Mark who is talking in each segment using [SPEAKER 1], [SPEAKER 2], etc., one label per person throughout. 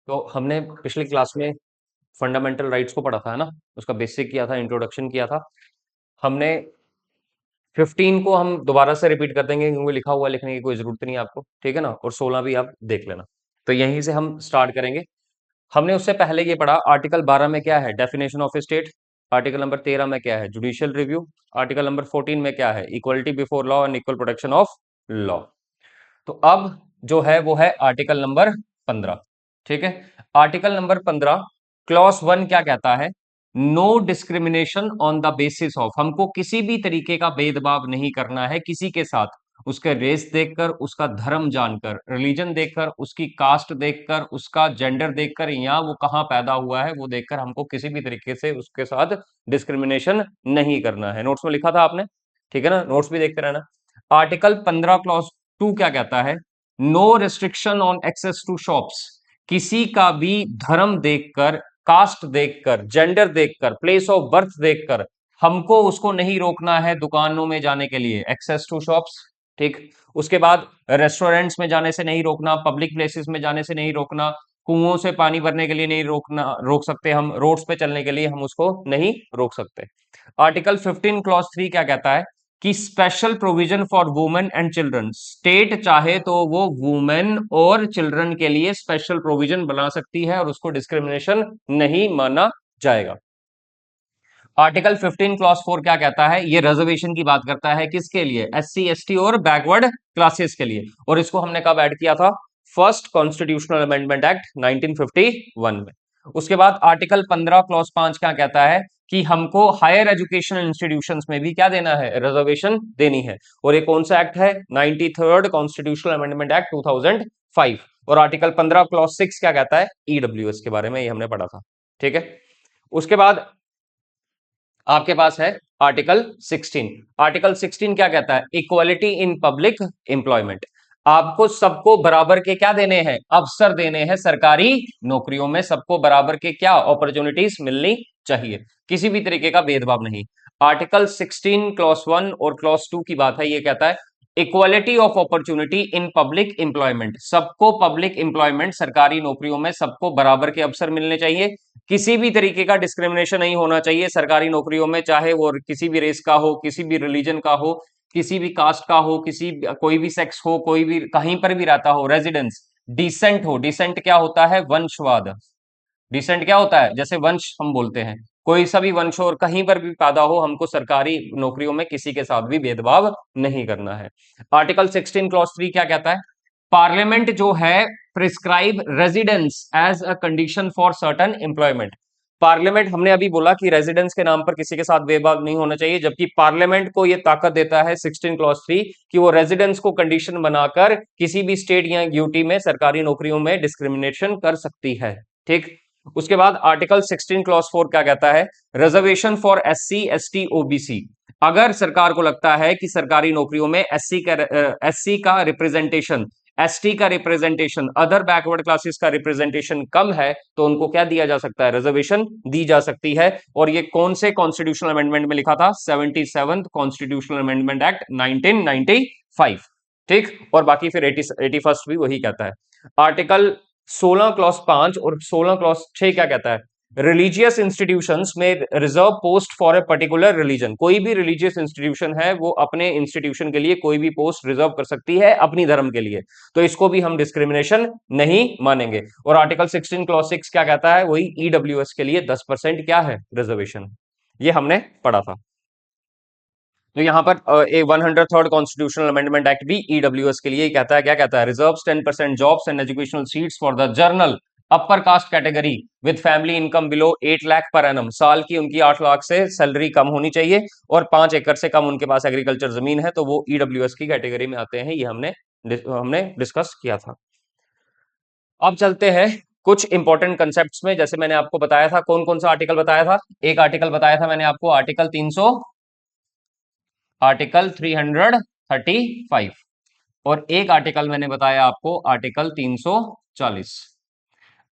[SPEAKER 1] तो हमने पिछली क्लास में फंडामेंटल राइट्स को पढ़ा था, है ना। उसका बेसिक किया था, इंट्रोडक्शन किया था हमने। 15 को हम दोबारा से रिपीट कर देंगे क्योंकि लिखा हुआ लिखने की कोई जरूरत नहीं है आपको, ठीक है ना। और 16 भी आप देख लेना। तो यहीं से हम स्टार्ट करेंगे। हमने उससे पहले ये पढ़ा, आर्टिकल 12 में क्या है, definition of state. Article number 13 में क्या है, जुडिशियल रिव्यू। आर्टिकल नंबर 14 में क्या है, equality before law and equal protection of law. तो अब जो है वो है आर्टिकल नंबर 15, ठीक है। आर्टिकल नंबर 15 क्लॉज 1 क्या कहता है, no discrimination on the basis of, हमको किसी भी तरीके का भेदभाव नहीं करना है किसी के साथ, उसके रेस देखकर, उसका धर्म जानकर, रिलीजन देखकर, उसकी कास्ट देखकर, उसका जेंडर देखकर, या वो कहाँ पैदा हुआ है वो देखकर हमको किसी भी तरीके से उसके साथ डिस्क्रिमिनेशन नहीं करना है। नोट्स में लिखा था आपने, ठीक है ना, नोट्स भी देखते रहना। आर्टिकल 15 क्लॉज 2 क्या कहता है, no restriction on access to shops, किसी का भी धर्म देखकर, कास्ट देखकर, जेंडर देखकर, प्लेस ऑफ बर्थ देखकर हमको उसको नहीं रोकना है दुकानों में जाने के लिए, एक्सेस टू शॉप्स, ठीक। उसके बाद रेस्टोरेंट्स में जाने से नहीं रोकना, पब्लिक प्लेसेस में जाने से नहीं रोकना, कुओं से पानी भरने के लिए नहीं रोक सकते हम, रोड्स पे चलने के लिए हम उसको नहीं रोक सकते। आर्टिकल 15 क्लॉज 3 क्या कहता है कि special provision for women and children, state चाहे तो वो वुमेन और चिल्ड्रन के लिए स्पेशल प्रोविजन बना सकती है और उसको डिस्क्रिमिनेशन नहीं माना जाएगा। आर्टिकल 15 क्लॉज 4 क्या कहता है, ये रिजर्वेशन की बात करता है, किसके लिए, एससी एसटी और बैकवर्ड क्लासेस के लिए। और इसको हमने कब ऐड किया था, फर्स्ट कॉन्स्टिट्यूशनल अमेंडमेंट एक्ट 1951 में। उसके बाद आर्टिकल 15 क्लॉज 5 क्या कहता है कि हमको हायर एजुकेशनल इंस्टीट्यूशंस में भी क्या देना है, रिजर्वेशन देनी है। और ये कौन सा एक्ट है, 93rd कॉन्स्टिट्यूशनल अमेंडमेंट एक्ट 2005। और आर्टिकल 15 क्लॉज 6 क्या कहता है, ईडब्ल्यूएस के बारे में, ये हमने पढ़ा था, ठीक है। उसके बाद आपके पास है आर्टिकल 16। आर्टिकल 16 क्या कहता है, इक्वालिटी इन पब्लिक एम्प्लॉयमेंट, आपको सबको बराबर के क्या देने हैं, अवसर देने हैं, सरकारी नौकरियों में सबको बराबर के क्या अपॉर्चुनिटीज मिलनी चाहिए, किसी भी तरीके का भेदभाव नहीं। आर्टिकल 16 क्लॉज 1 और क्लॉज 2 की बात है, ये कहता है equality of opportunity in public employment, सबको पब्लिक एम्प्लॉयमेंट, सरकारी नौकरियों में सबको बराबर के अवसर मिलने चाहिए, किसी भी तरीके का डिस्क्रिमिनेशन नहीं होना चाहिए सरकारी नौकरियों में, चाहे वो किसी भी रेस का हो, किसी भी रिलीजन का हो, किसी भी कास्ट का हो, कोई भी सेक्स हो, कोई भी कहीं पर भी रहता हो, रेजिडेंस डिसेंट हो। डिसेंट क्या होता है, वंशवाद। डिसेंट क्या होता है, जैसे वंश हम बोलते हैं, कोई सा भी वंश हो और कहीं पर भी पैदा हो, हमको सरकारी नौकरियों में किसी के साथ भी भेदभाव नहीं करना है। आर्टिकल 16 क्लॉज 3 क्या कहता है, पार्लियामेंट जो है prescribe residence as a condition for certain employment. Parliament, हमने अभी बोला कि रेजिडेंस के नाम पर किसी के साथ भेदभाव नहीं होना चाहिए, जबकि पार्लियामेंट को यह ताकत देता है 16 क्लॉज 3 कि वो रेजिडेंस को कंडीशन बनाकर किसी भी स्टेट या यूटी में सरकारी नौकरियों में डिस्क्रिमिनेशन कर सकती है, ठीक। उसके बाद आर्टिकल 16 क्लॉज 4 क्या कहता है, reservation for SC ST OBC, अगर सरकार को लगता है कि सरकारी नौकरियों में एससी का रिप्रेजेंटेशन, एसटी का रिप्रेजेंटेशन, अदर बैकवर्ड क्लासेस का रिप्रेजेंटेशन कम है, तो उनको क्या दिया जा सकता है, रिजर्वेशन दी जा सकती है। और ये कौन से कॉन्स्टिट्यूशनल अमेंडमेंट में लिखा था, 77th कॉन्स्टिट्यूशनल अमेंडमेंट एक्ट 1995, ठीक। और बाकी फिर 81st भी वही कहता है। आर्टिकल 16 क्लॉज 5 और 16 क्लॉज 6 क्या कहता है, रिलीजियस इंस्टीट्यूशंस में reserve post for a particular religion, कोई भी रिलीजियस इंस्टीट्यूशन है वो अपने इंस्टीट्यूशन के लिए कोई भी पोस्ट रिजर्व कर सकती है अपनी धर्म के लिए, तो इसको भी हम डिस्क्रिमिनेशन नहीं मानेंगे। और आर्टिकल 16 क्लॉज 6 क्या कहता है, वही ईडब्ल्यूएस के लिए 10% क्या है, रिजर्वेशन, ये हमने पढ़ा था। तो यहां पर ए 103rd कॉन्स्टिट्यूशनल अमेंडमेंट एक्ट भी ईडब्ल्यूएस के लिए कहता है, क्या कहता है, reserves 10% jobs and educational seats for the journal upper caste category with family income below 8 lakh per annum, साल की उनकी 8 लाख से सैलरी कम होनी चाहिए और 5 एकड़ से कम उनके पास एग्रीकल्चर जमीन है, तो वो ईडब्ल्यूएस की कैटेगरी में आते हैं। ये हमने डिस्कस किया था। अब चलते हैं कुछ इंपॉर्टेंट कंसेप्ट्स में, जैसे मैंने आपको बताया था, कौन कौन सा आर्टिकल बताया था, एक आर्टिकल बताया था मैंने आपको, आर्टिकल 300, आर्टिकल 335, और एक आर्टिकल मैंने बताया आपको, आर्टिकल 340।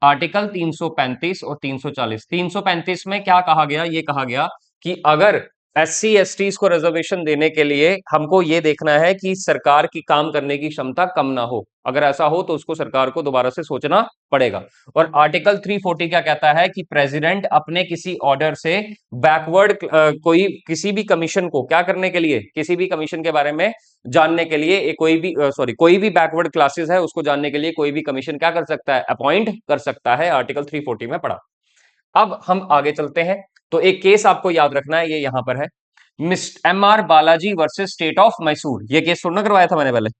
[SPEAKER 1] आर्टिकल 335 और 340, 335 में क्या कहा गया, ये कहा गया कि अगर एससी एसटीज को रिजर्वेशन देने के लिए हमको यह देखना है कि सरकार की काम करने की क्षमता कम ना हो। अगर ऐसा हो तो उसको सरकार को दोबारा से सोचना पड़ेगा। और आर्टिकल 340 क्या कहता है कि प्रेसिडेंट अपने किसी ऑर्डर से बैकवर्ड कोई किसी भी कमीशन को क्या करने के लिए, किसी भी कमीशन के बारे में जानने के लिए कोई भी कोई भी बैकवर्ड क्लासेस है उसको जानने के लिए कोई भी कमीशन क्या कर सकता है, अपॉइंट कर सकता है। आर्टिकल 340 में पढ़ा। अब हम आगे चलते हैं। तो एक केस आपको याद रखना है, ये यहां पर है, mister MR. Balaji versus state of Mysore. ये केस थोड़ा ना करवाया था मैंने पहले,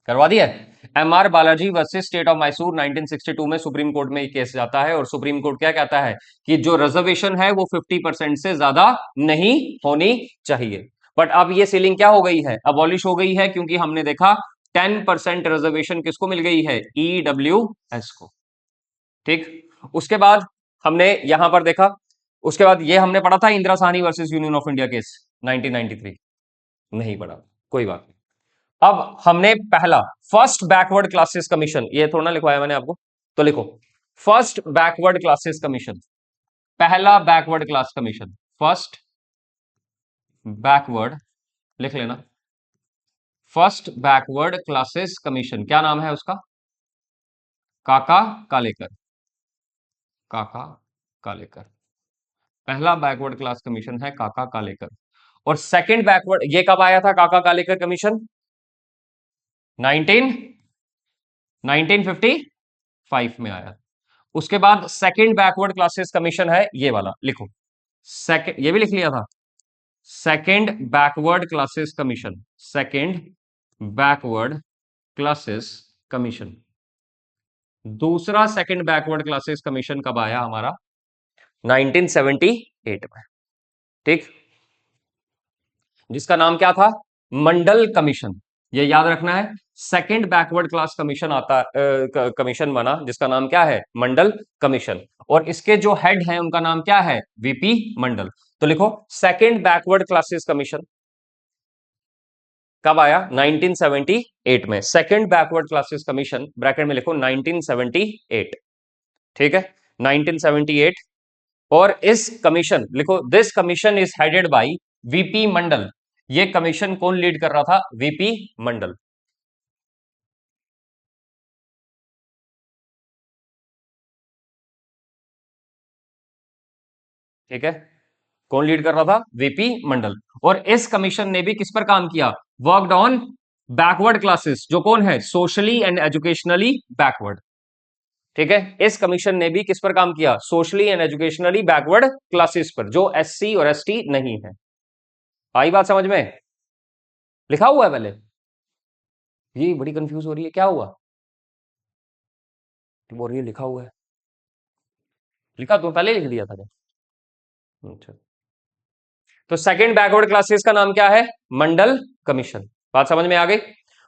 [SPEAKER 1] करवा दिया। MR. Balaji versus state of Mysore 1962 में सुप्रीम कोर्ट में ये केस जाता है और सुप्रीम कोर्ट क्या कहता है कि जो रिजर्वेशन है वो 50% से ज्यादा नहीं होनी चाहिए। बट अब ये सीलिंग क्या हो गई है, अबॉलिश हो गई है, क्योंकि हमने देखा 10% रिजर्वेशन किसको मिल गई है, ईडब्ल्यूएस को। ठीक, उसके बाद हमने यहां पर देखा, उसके बाद ये हमने पढ़ा था Indira Sawhney versus Union of India case 1993, नहीं पढ़ा, कोई बात नहीं। अब हमने पहला फर्स्ट बैकवर्ड क्लासेस कमीशन, ये थोड़ा ना लिखवाया मैंने आपको, तो लिखो फर्स्ट बैकवर्ड क्लासेस कमीशन, पहला backward class commission, first backward, लिख लेना, फर्स्ट बैकवर्ड क्लासेस कमीशन, क्या नाम है उसका, काका कालेकर, काका कालेकर, पहला बैकवर्ड क्लास कमीशन है काका कालेकर। और सेकंड बैकवर्ड, ये कब आया था काका कालेकर कमीशन, 19 1955 में आया। उसके बाद सेकंड बैकवर्ड क्लासेस कमीशन है ये वाला, लिखो सेकंड, ये भी लिख लिया था, second backward classes commission, second backward classes commission. दूसरा सेकंड बैकवर्ड क्लासेस कमीशन कब आया हमारा, 1978 में। ठीक, जिसका नाम क्या था, मंडल कमीशन, ये याद रखना है। सेकंड बैकवर्ड क्लास कमीशन आता, कमीशन बना जिसका नाम क्या है, मंडल कमीशन, और इसके जो हेड हैं उनका नाम क्या है, वीपी मंडल। तो लिखो सेकंड बैकवर्ड क्लासेस कमीशन कब आया, 1978 में। Second backward classes commission bracket में लिखो 1978, ठीक है, 1978। और इस कमीशन लिखो, this commission is headed by V P Mandal. ये कमीशन कौन लीड कर रहा था, वीपी मंडल। ठीक है, कौन लीड कर रहा था, वीपी मंडल। और इस कमीशन ने भी किस पर काम किया, वर्कड ऑन बैकवर्ड क्लासेस, जो कौन है, सोशली एंड एजुकेशनली बैकवर्ड। ठीक है, इस कमीशन ने भी किस पर काम किया, socially and educationally backward classes पर, जो एससी और एसटी नहीं है। आई बात समझ में, लिखा हुआ है पहले, ये बड़ी कंफ्यूज हो रही है, क्या हुआ, बोल रही है लिखा हुआ है, लिखा तो पहले लिख दिया था क्या, अच्छा। तो सेकंड बैकवर्ड क्लासेस का नाम क्या है, मंडल कमीशन, बात समझ में आ गई।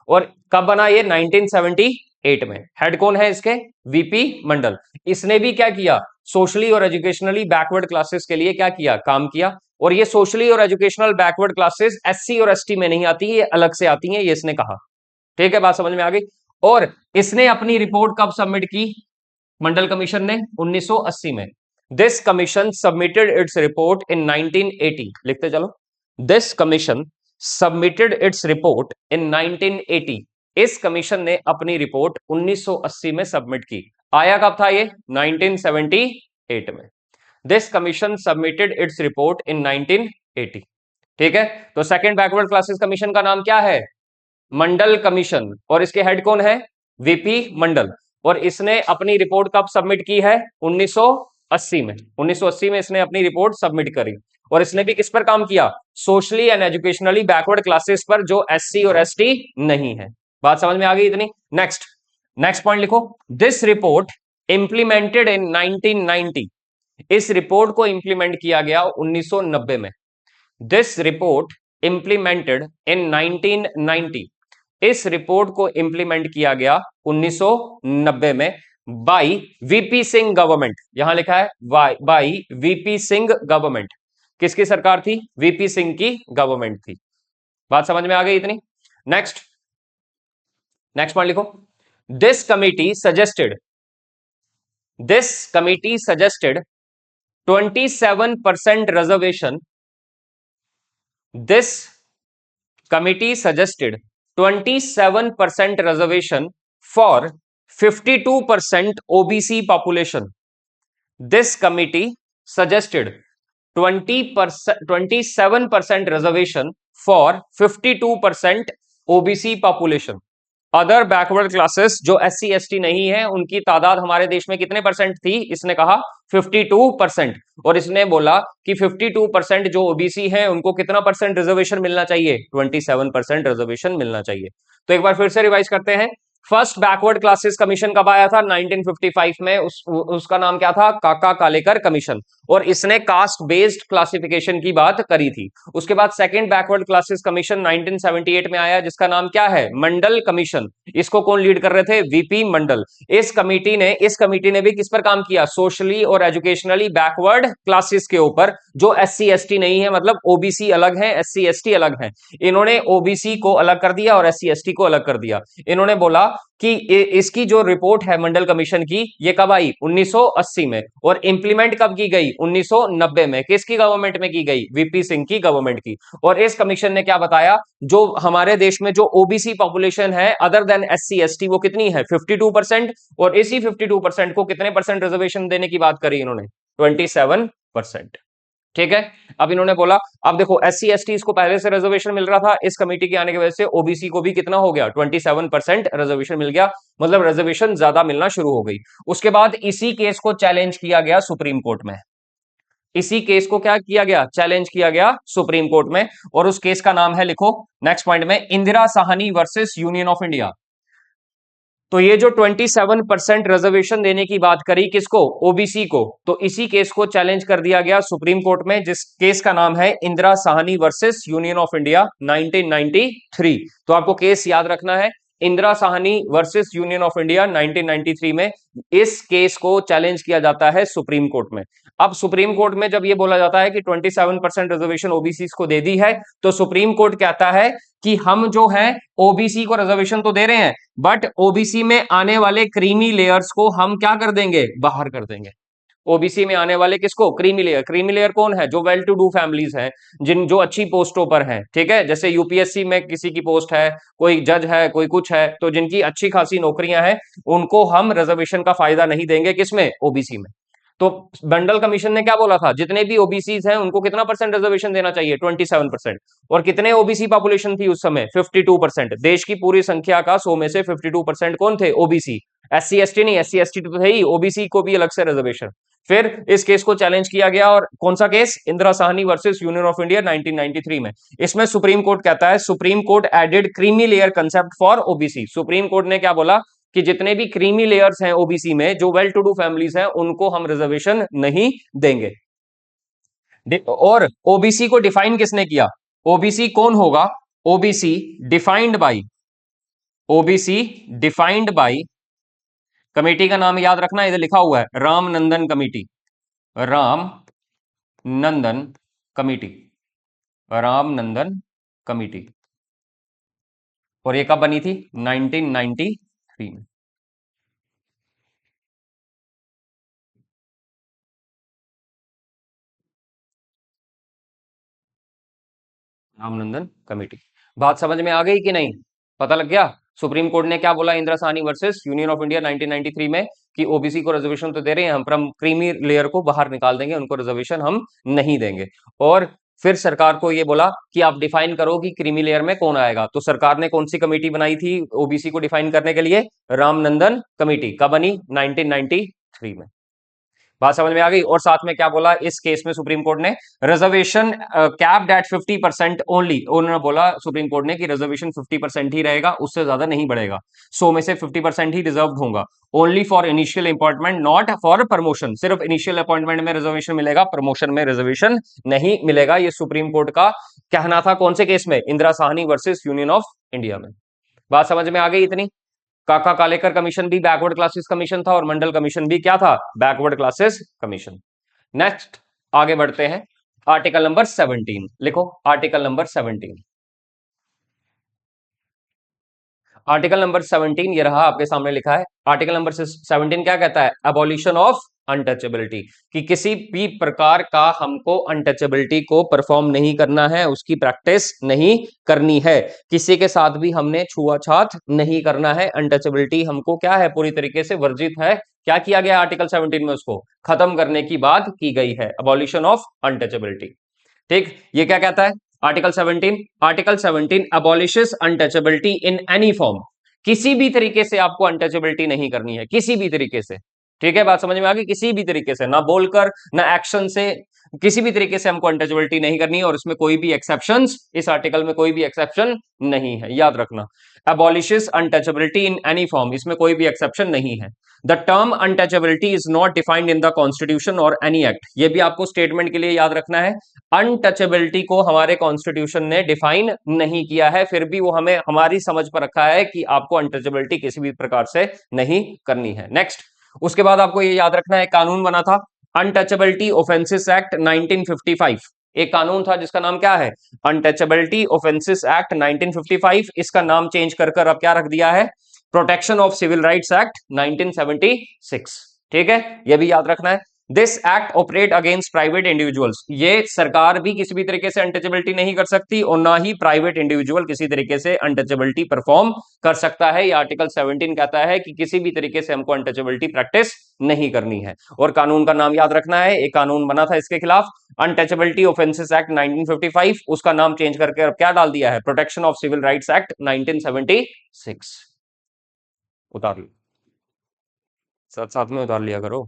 [SPEAKER 1] और कब बना ये, 1978 में। हेड कौन है इसके, वीपी मंडल। इसने भी क्या किया, सोशली और एजुकेशनली बैकवर्ड क्लासेस के लिए क्या किया, काम किया। और ये सोशली और एजुकेशनल बैकवर्ड क्लासेस एससी और एसटी में नहीं आती, ये अलग से आती हैं, ये इसने कहा। ठीक है, बात समझ में आ गई। और इसने अपनी रिपोर्ट कब सबमिट की, मंडल कमीशन ने 1980 में। This commission submitted its report इन 1980, लिखते चलो, this commission submitted its report इन 1980। इस कमीशन ने अपनी रिपोर्ट 1980 में सबमिट की। आया कब था ये, 1978 में। This commission submitted its report इन 1980। ठीक है, तो सेकंड बैकवर्ड क्लासेस कमीशन का नाम क्या है, मंडल कमीशन, और इसके हेड कौन है, वीपी मंडल। और इसने अपनी रिपोर्ट कब सबमिट की है, 1980 में। 1980 में इसने अपनी रिपोर्ट सबमिट करी। और इसने भी किस पर काम किया, socially and educationally backward classes पर, जो एससी और एसटी नहीं है। बात समझ में आ गई इतनी। नेक्स्ट, नेक्स्ट पॉइंट लिखो, दिस रिपोर्ट इंप्लीमेंटेड इन 1990। इस रिपोर्ट को इंप्लीमेंट किया गया 1990 में। This report implemented in 1990। इस रिपोर्ट को इंप्लीमेंट किया गया 1990 में बाई वीपी सिंह गवर्नमेंट। यहां लिखा है बाई वीपी सिंह गवर्नमेंट। किसकी सरकार थी, वीपी सिंह की गवर्नमेंट थी। बात समझ में आ गई इतनी। नेक्स्ट, नेक्स्ट पॉइंट लिखो, this committee suggested, this committee suggested 27% reservation this committee suggested 27% reservation for 52% OBC population. This committee suggested 27% reservation for 52% OBC population. Other backward classes जो SC ST नहीं है उनकी तादाद हमारे देश में कितने परसेंट थी? इसने कहा 52%। और इसने बोला कि 52% जो ओबीसी हैं उनको कितना परसेंट रिजर्वेशन मिलना चाहिए? 27% रिजर्वेशन मिलना चाहिए। तो एक बार फिर से रिवाइज करते हैं। फर्स्ट बैकवर्ड क्लासेस कमीशन कब आया था? 1955 में। उसका नाम क्या था? काका कालेकर कमीशन। और इसने कास्ट बेस्ड क्लासिफिकेशन की बात करी थी। उसके बाद सेकंड बैकवर्ड क्लासेस कमीशन 1978 में आया, जिसका नाम क्या है? मंडल कमीशन। इसको कौन लीड कर रहे थे? वीपी मंडल। इस कमिटी ने भी किस पर काम किया? सोशली और एजुकेशनली बैकवर्ड क्लासेस के ऊपर, जो SC ST नहीं है, मतलब ओबीसी अलग है, SC ST अलग है। इन्होंने ओबीसी को अलग कर दिया और SC ST को अलग कर दिया। इन्होंने बोला कि इसकी जो रिपोर्ट है मंडल कमीशन की, ये कब आई? 1980 में। और इंप्लीमेंट कब की गई? 1990 में। किसकी गवर्नमेंट में की गई? वीपी सिंह की गवर्नमेंट की। और इस कमीशन ने क्या बताया? जो हमारे देश में जो ओबीसी पॉपुलेशन है अदर देन SC ST, वो कितनी है? 52%। और इसी 52% को कितने परसेंट रिजर्वेशन देने की बात करी इन्होंने? 27%। ठीक है। अब इन्होंने बोला, अब देखो SC ST को पहले से रिजर्वेशन मिल रहा था, इस कमेटी के आने की वजह से ओबीसी को भी कितना हो गया? 27% रिजर्वेशन मिल गया, मतलब रिजर्वेशन ज्यादा मिलना शुरू हो गई। उसके बाद इसी केस को चैलेंज किया गया सुप्रीम कोर्ट में। इसी केस को क्या किया गया? चैलेंज किया गया सुप्रीम कोर्ट में। और उस केस का नाम है, लिखो नेक्स्ट पॉइंट में, Indira Sawhney versus Union of India. तो ये जो 27% रिजर्वेशन देने की बात करी, किसको? ओबीसी को। तो इसी केस को चैलेंज कर दिया गया सुप्रीम कोर्ट में, जिस केस का नाम है Indira Sawhney versus Union of India 1993। तो आपको केस याद रखना है, Indira Sawhney versus Union of India 1993 में। इस केस को चैलेंज किया जाता है सुप्रीम कोर्ट में। अब सुप्रीम कोर्ट में जब यह बोला जाता है कि 27% रिजर्वेशन ओबीसी को दे दी है, तो सुप्रीम कोर्ट कहता है कि हम जो है ओबीसी को रिजर्वेशन तो दे रहे हैं, बट ओबीसी में आने वाले क्रीमी लेयर्स को हम क्या कर देंगे? बाहर कर देंगे। ओबीसी में आने वाले किसको? Creamy layer. क्रीमी लेयर कौन है? जो वेल टू डू फैमिलीज हैं, जिन जो अच्छी पोस्टों पर हैं। ठीक है, जैसे यूपीएससी में किसी की पोस्ट है, कोई जज है, कोई कुछ है, तो जिनकी अच्छी खासी नौकरियां हैं, उनको हम रिजर्वेशन का फायदा नहीं देंगे। किसमें? ओबीसी में। तो बंडल कमीशन ने क्या बोला था? जितने भी ओबीसी हैं उनको कितना परसेंट रिजर्वेशन देना चाहिए? 27%। और कितने ओबीसी पॉपुलेशन थी उस समय? 52%। देश की पूरी संख्या का 100 में से 52% कौन थे? ओबीसी। SC ST नहीं, SC ST तो थे ही, ओबीसी को भी अलग से रिजर्वेशन। फिर इस केस को चैलेंज किया गया, और कौन सा case? Indira Sawhney versus Union of India 1993 में। इसमें सुप्रीम कोर्ट कहता है, Supreme Court added creamy layer concept for OBC. Supreme Court ने क्या बोला कि जितने भी क्रीमी लेयर्स हैं ओबीसी में, जो वेल टू डू फैमिलीज हैं, उनको हम रिजर्वेशन नहीं देंगे। और ओबीसी को डिफाइन किसने किया? ओबीसी कौन होगा? OBC defined by, OBC defined by, committee का नाम याद रखना, इधर लिखा हुआ है, रामनंदन कमेटी। राम नंदन कमेटी, रामनंदन कमेटी। और ये कब बनी थी? 1993 में। रामनंदन कमेटी। बात समझ में आ गई कि नहीं? पता लग गया सुप्रीम कोर्ट ने क्या बोला Indira Sawhney versus Union of India 1993 में, कि ओबीसी को रिजर्वेशन तो दे रहे हैं हम, पर हम क्रीमी लेयर को बाहर निकाल देंगे, उनको रिजर्वेशन हम नहीं देंगे। और फिर सरकार को ये बोला कि आप डिफाइन करो कि क्रीमी लेयर में कौन आएगा। तो सरकार ने कौन सी कमेटी बनाई थी ओबीसी को डिफाइन करने के लिए? रामनंदन कमेटी। कब बनी? 1993 में। बात समझ में आ गई? और साथ में क्या बोला इस केस में सुप्रीम कोर्ट ने? Reservation capped at 50% only. उन्होंने बोला सुप्रीम कोर्ट ने कि रिजर्वेशन 50% ही रहेगा, उससे ज्यादा नहीं बढ़ेगा। 100 में से 50% ही रिजर्व होगा। Only for initial appointment, not for promotion. सिर्फ इनिशियल अपॉइंटमेंट में रिजर्वेशन मिलेगा, प्रमोशन में रिजर्वेशन नहीं मिलेगा। ये सुप्रीम कोर्ट का कहना था। कौन से केस में? Indira Sawhney versus Union of India में। बात समझ में आ गई इतनी? काका कालेकर कमीशन भी बैकवर्ड क्लासेस कमीशन था, और मंडल कमीशन भी क्या था? Backward classes commission. नेक्स्ट आगे बढ़ते हैं। आर्टिकल नंबर 17 लिखो। आर्टिकल नंबर 17, आर्टिकल नंबर 17 ये रहा आपके सामने लिखा है। आर्टिकल नंबर 17 क्या कहता है? अबॉलिशन ऑफ अनटचेबिलिटी, कि किसी भी प्रकार का हमको अनटचेबिलिटी को परफॉर्म नहीं करना है, उसकी प्रैक्टिस नहीं करनी है, किसी के साथ भी हमने छुआछात नहीं करना है। अनटचेबिलिटी हमको क्या है, पूरी तरीके से वर्जित है। क्या किया गया आर्टिकल 17 में, उसको खत्म करने की बात की गई है, अबॉलिशन ऑफ अनटचेबिलिटी। ठीक, ये क्या कहता है article 17? Article 17 अबॉलिशेस untouchability in any form, किसी भी तरीके से आपको अनटचेबिलिटी नहीं करनी है, किसी भी तरीके से। ठीक है, बात समझ में आ गई? किसी भी तरीके से, ना बोलकर ना एक्शन से, किसी भी तरीके से हमको अनटचेबिलिटी नहीं करनी है, और इसमें कोई भी एक्सेप्शंस, इस आर्टिकल में कोई भी एक्सेप्शन नहीं है, याद रखना। अबॉलिशेस अनटचेबिलिटी इन एनी फॉर्म, इसमें कोई भी एक्सेप्शन नहीं है। The term untouchability is not defined in the constitution और एनी एक्ट, ये भी आपको स्टेटमेंट के लिए याद रखना है। अनटचेबिलिटी को हमारे कॉन्स्टिट्यूशन ने डिफाइन नहीं किया है, फिर भी वो हमें हमारी समझ पर रखा है कि आपको अनटचेबिलिटी किसी भी प्रकार से नहीं करनी है। नेक्स्ट, उसके बाद आपको ये याद रखना है, कानून बना था अनटचेबिलिटी ऑफेंसेस एक्ट 1955। एक कानून था जिसका नाम क्या है, अनटचेबिलिटी ऑफेंसेस एक्ट 1955। इसका नाम चेंज कर अब क्या रख दिया है, protection of civil rights act 1976। ठीक है, यह भी याद रखना है। This act operate against private individuals, ये सरकार भी किसी भी तरीके से अनटचेबिलिटी नहीं कर सकती, और ना ही प्राइवेट इंडिविजुअल किसी तरीके से अनटचेबिलिटी परफॉर्म कर सकता है। ये आर्टिकल 17 कहता है कि किसी भी तरीके से हमको अनटचेबिलिटी प्रैक्टिस नहीं करनी है। और कानून का नाम याद रखना है, एक कानून बना था इसके खिलाफ, अनटचेबिलिटी ऑफेंसेस एक्ट 1955, उसका नाम चेंज करके अब क्या डाल दिया है, protection of civil rights act 1976। उतार लो, साथ साथ में उतार लिया करो।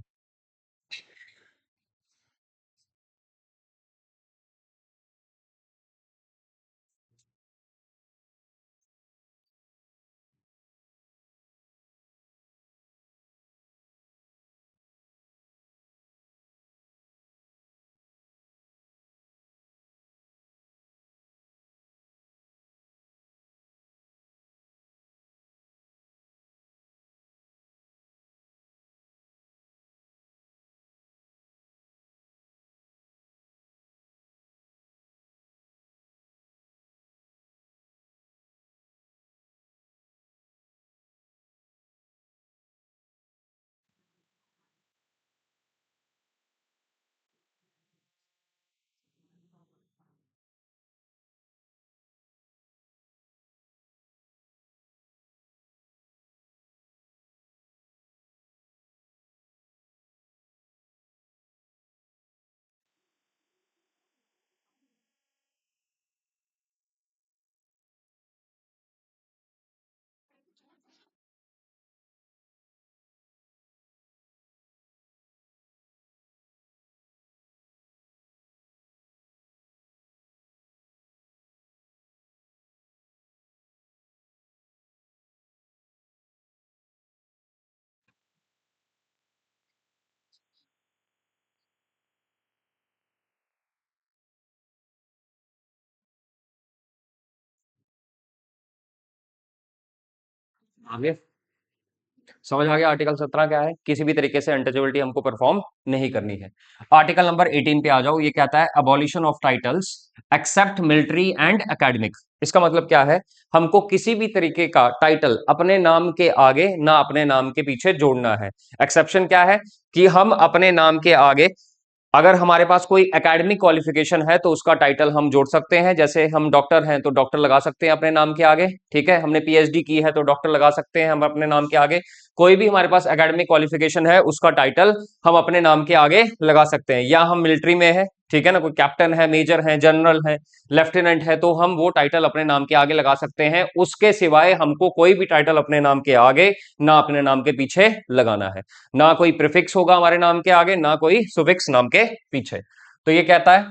[SPEAKER 1] आगे समझ आ गया, आर्टिकल 17 क्या है, किसी भी तरीके से अनटचेबिलिटी हमको परफॉर्म नहीं करनी है। आर्टिकल नंबर 18 पे आ जाओ, ये कहता है abolition of titles except military and academic. इसका मतलब क्या है, हमको किसी भी तरीके का टाइटल अपने नाम के आगे ना अपने नाम के पीछे जोड़ना है। एक्सेप्शन क्या है, कि हम अपने नाम के आगे अगर हमारे पास कोई एकेडमिक क्वालिफिकेशन है तो उसका टाइटल हम जोड़ सकते हैं, जैसे हम डॉक्टर हैं तो डॉक्टर लगा सकते हैं अपने नाम के आगे। ठीक है, हमने पीएचडी की है तो डॉक्टर लगा सकते हैं हम अपने नाम के आगे। कोई भी हमारे पास एकेडमिक क्वालिफिकेशन है उसका टाइटल हम अपने नाम के आगे लगा सकते हैं। या हम मिलिट्री में है, ठीक है ना, कोई कैप्टन है, मेजर है, जनरल है, लेफ्टिनेंट है, तो हम वो टाइटल अपने नाम के आगे लगा सकते हैं। उसके सिवाय हमको कोई भी टाइटल अपने नाम के आगे ना अपने नाम के पीछे लगाना है। ना कोई प्रीफिक्स होगा हमारे नाम के आगे, ना कोई सुफिक्स नाम के पीछे। तो ये कहता है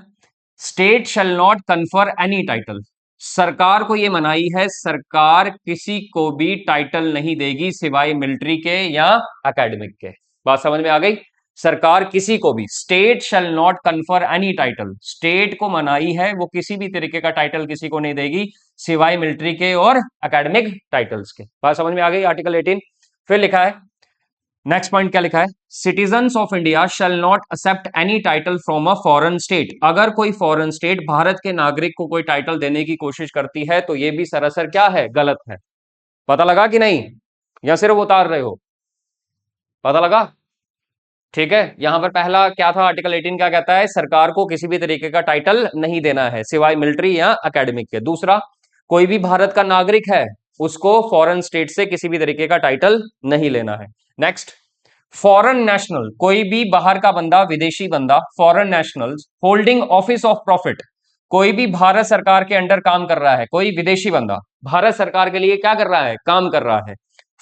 [SPEAKER 1] state shall not confer any title, सरकार को ये मनाही है, सरकार किसी को भी टाइटल नहीं देगी सिवाय मिलिट्री के या एकेडमिक के। बात समझ में आ गई, सरकार किसी को भी, state shall not confer any title, state को मनाही है, वो किसी भी तरीके का टाइटल किसी को नहीं देगी सिवाय मिलिट्री के और एकेडमिक टाइटल्स के। बात समझ में आ गई, आर्टिकल 18। फिर लिखा है, नेक्स्ट पॉइंट क्या लिखा है, citizens of India shall not accept any title from a foreign state. अगर कोई फॉरेन स्टेट भारत के नागरिक को कोई टाइटल देने की कोशिश करती है तो यह भी सरासर क्या है, गलत है। पता लगा कि नहीं, या सिर्फ उतार रहे हो, पता लगा? ठीक है, यहां पर पहला क्या था, आर्टिकल 18 क्या कहता है, सरकार को किसी भी तरीके का टाइटल नहीं देना है सिवाय मिलिट्री या एकेडमिक के। दूसरा, कोई भी भारत का नागरिक है उसको फॉरेन स्टेट से किसी भी तरीके का टाइटल नहीं लेना है। नेक्स्ट, फॉरेन नेशनल, कोई भी बाहर का बंदा, विदेशी बंदा, foreign national holding office of profit, कोई भी भारत सरकार के अंडर काम कर रहा है, कोई विदेशी बंदा भारत सरकार के लिए क्या कर रहा है, काम कर रहा है,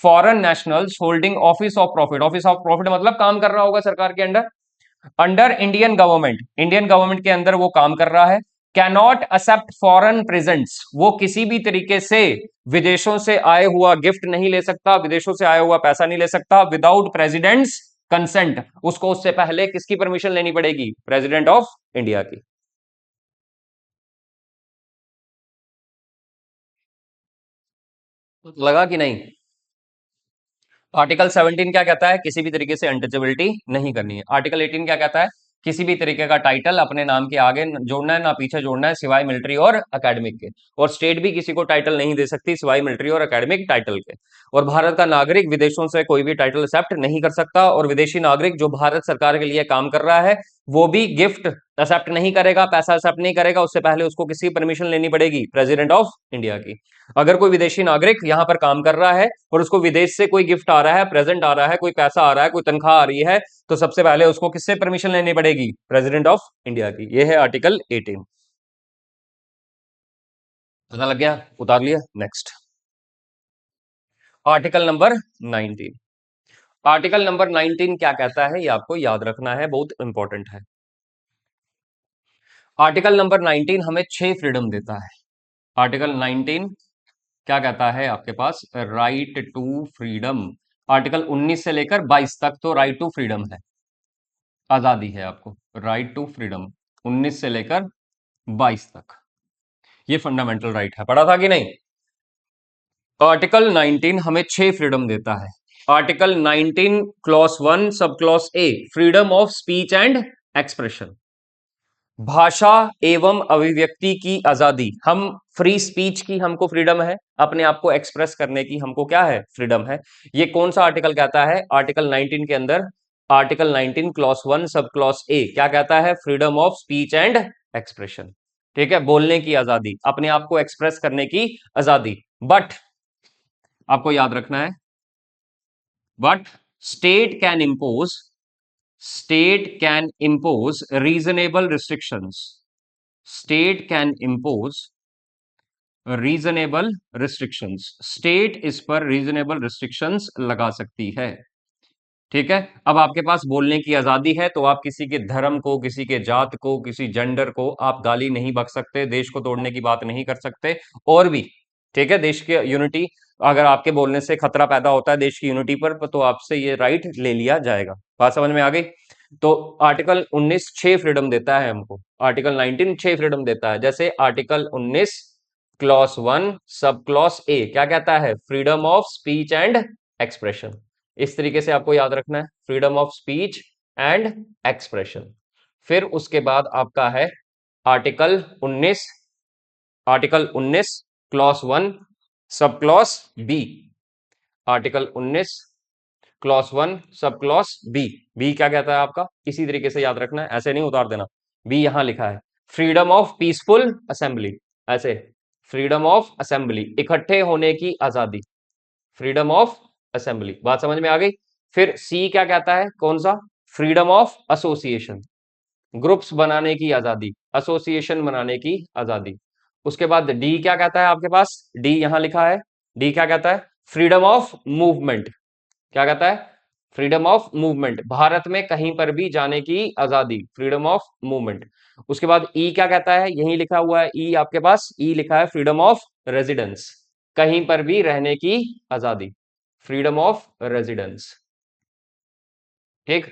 [SPEAKER 1] foreign nationals holding office of profit, office of profit मतलब काम कर रहा होगा सरकार के under, under Indian government, Indian government के अंदर वो काम कर रहा है, can not accept foreign presents, वो किसी भी तरीके से विदेशों से आए हुआ गिफ्ट नहीं ले सकता, विदेशों से आया हुआ पैसा नहीं ले सकता, विदाउट प्रेसिडेंट्स कंसेंट, उसको उससे पहले किसकी परमिशन लेनी पड़ेगी, प्रेसिडेंट ऑफ इंडिया की। लगा कि नहीं? आर्टिकल 17 क्या कहता है, किसी भी तरीके से अनटचेबिलिटी नहीं करनी है। आर्टिकल 18 क्या कहता है, किसी भी तरीके का टाइटल अपने नाम के आगे जोड़ना है ना पीछे जोड़ना है सिवाय मिलिट्री और एकेडमिक के, और स्टेट भी किसी को टाइटल नहीं दे सकती सिवाय मिलिट्री और एकेडमिक टाइटल के, और भारत का नागरिक विदेशों से कोई भी टाइटल एक्सेप्ट नहीं कर सकता, और विदेशी नागरिक जो भारत सरकार के लिए काम कर रहा है वो भी गिफ्ट एक्सेप्ट नहीं करेगा, पैसा एक्सेप्ट नहीं करेगा, उससे पहले उसको किसी परमिशन लेनी पड़ेगी, प्रेसिडेंट ऑफ इंडिया की। अगर कोई विदेशी नागरिक यहां पर काम कर रहा है और उसको विदेश से कोई गिफ्ट आ रहा है, प्रेजेंट आ रहा है, कोई पैसा आ रहा है, कोई तनख्वाह आ रही है, तो सबसे पहले उसको किससे परमिशन लेनी पड़ेगी, प्रेसिडेंट ऑफ इंडिया की। यह है आर्टिकल 18। पता लग गया, उतार लिया। Next, article number 19। Article number 19 क्या कहता है, ये आपको याद रखना है, बहुत इंपॉर्टेंट है। आर्टिकल नंबर 19 हमें 6 फ्रीडम देता है। आर्टिकल 19 क्या कहता है आपके पास, राइट टू फ्रीडम। आर्टिकल 19 से लेकर 22 तक तो राइट टू फ्रीडम है, आजादी है आपको, राइट टू फ्रीडम 19 से लेकर 22 तक, ये फंडामेंटल राइट है, पढ़ा था कि नहीं? आर्टिकल 19 हमें 6 फ्रीडम देता है। Article 19 clause 1 sub clause A, freedom of speech and expression, भाषा एवं अभिव्यक्ति की आजादी, हम फ्री स्पीच की हमको फ्रीडम है, अपने आप को एक्सप्रेस करने की हमको क्या है, फ्रीडम है। ये कौन सा आर्टिकल कहता है, आर्टिकल 19 के अंदर, article 19 clause 1 sub clause A क्या कहता है, freedom of speech and expression. ठीक है, बोलने की आजादी, अपने आप को एक्सप्रेस करने की आजादी, बट आपको याद रखना है, but state can impose, state can impose reasonable restrictions, state can impose reasonable restrictions, state इस पर reasonable restrictions लगा सकती है। ठीक है, अब आपके पास बोलने की आजादी है तो आप किसी के धर्म को, किसी के जात को, किसी जेंडर को आप गाली नहीं बक सकते, देश को तोड़ने की बात नहीं कर सकते, और भी ठीक है, देश के यूनिटी, अगर आपके बोलने से खतरा पैदा होता है देश की यूनिटी पर तो आपसे ये राइट ले लिया जाएगा। बात समझ में आ गई? तो आर्टिकल 19 6 फ्रीडम देता है हमको, आर्टिकल 19 6 फ्रीडम देता है। जैसे article 19 clause 1 sub clause A क्या कहता है, freedom of speech and expression, इस तरीके से आपको याद रखना है, freedom of speech and expression. फिर उसके बाद आपका है article 19, article 19 clause 1 sub clause B, article 19 clause 1 sub clause B, B क्या कहता है आपका, इसी तरीके से याद रखना है, ऐसे नहीं उतार देना, बी यहां लिखा है, फ्रीडम ऑफ पीसफुल असेंबली, ऐसे, फ्रीडम ऑफ असेंबली इकट्ठे होने की आजादी, फ्रीडम ऑफ असेंबली। बात समझ में आ गई? फिर सी क्या कहता है, कौन सा, फ्रीडम ऑफ एसोसिएशन, ग्रुप्स बनाने की आजादी, एसोसिएशन बनाने की आजादी। उसके बाद डी क्या कहता है आपके पास, डी यहां लिखा है, डी क्या कहता है, फ्रीडम ऑफ मूवमेंट, क्या कहता है, फ्रीडम ऑफ मूवमेंट, भारत में कहीं पर भी जाने की आजादी, फ्रीडम ऑफ मूवमेंट। उसके बाद ई क्या कहता है, यही लिखा हुआ है ई आपके पास, ई लिखा है फ्रीडम ऑफ रेजिडेंस, कहीं पर भी रहने की आजादी, फ्रीडम ऑफ रेजिडेंस। ठीक,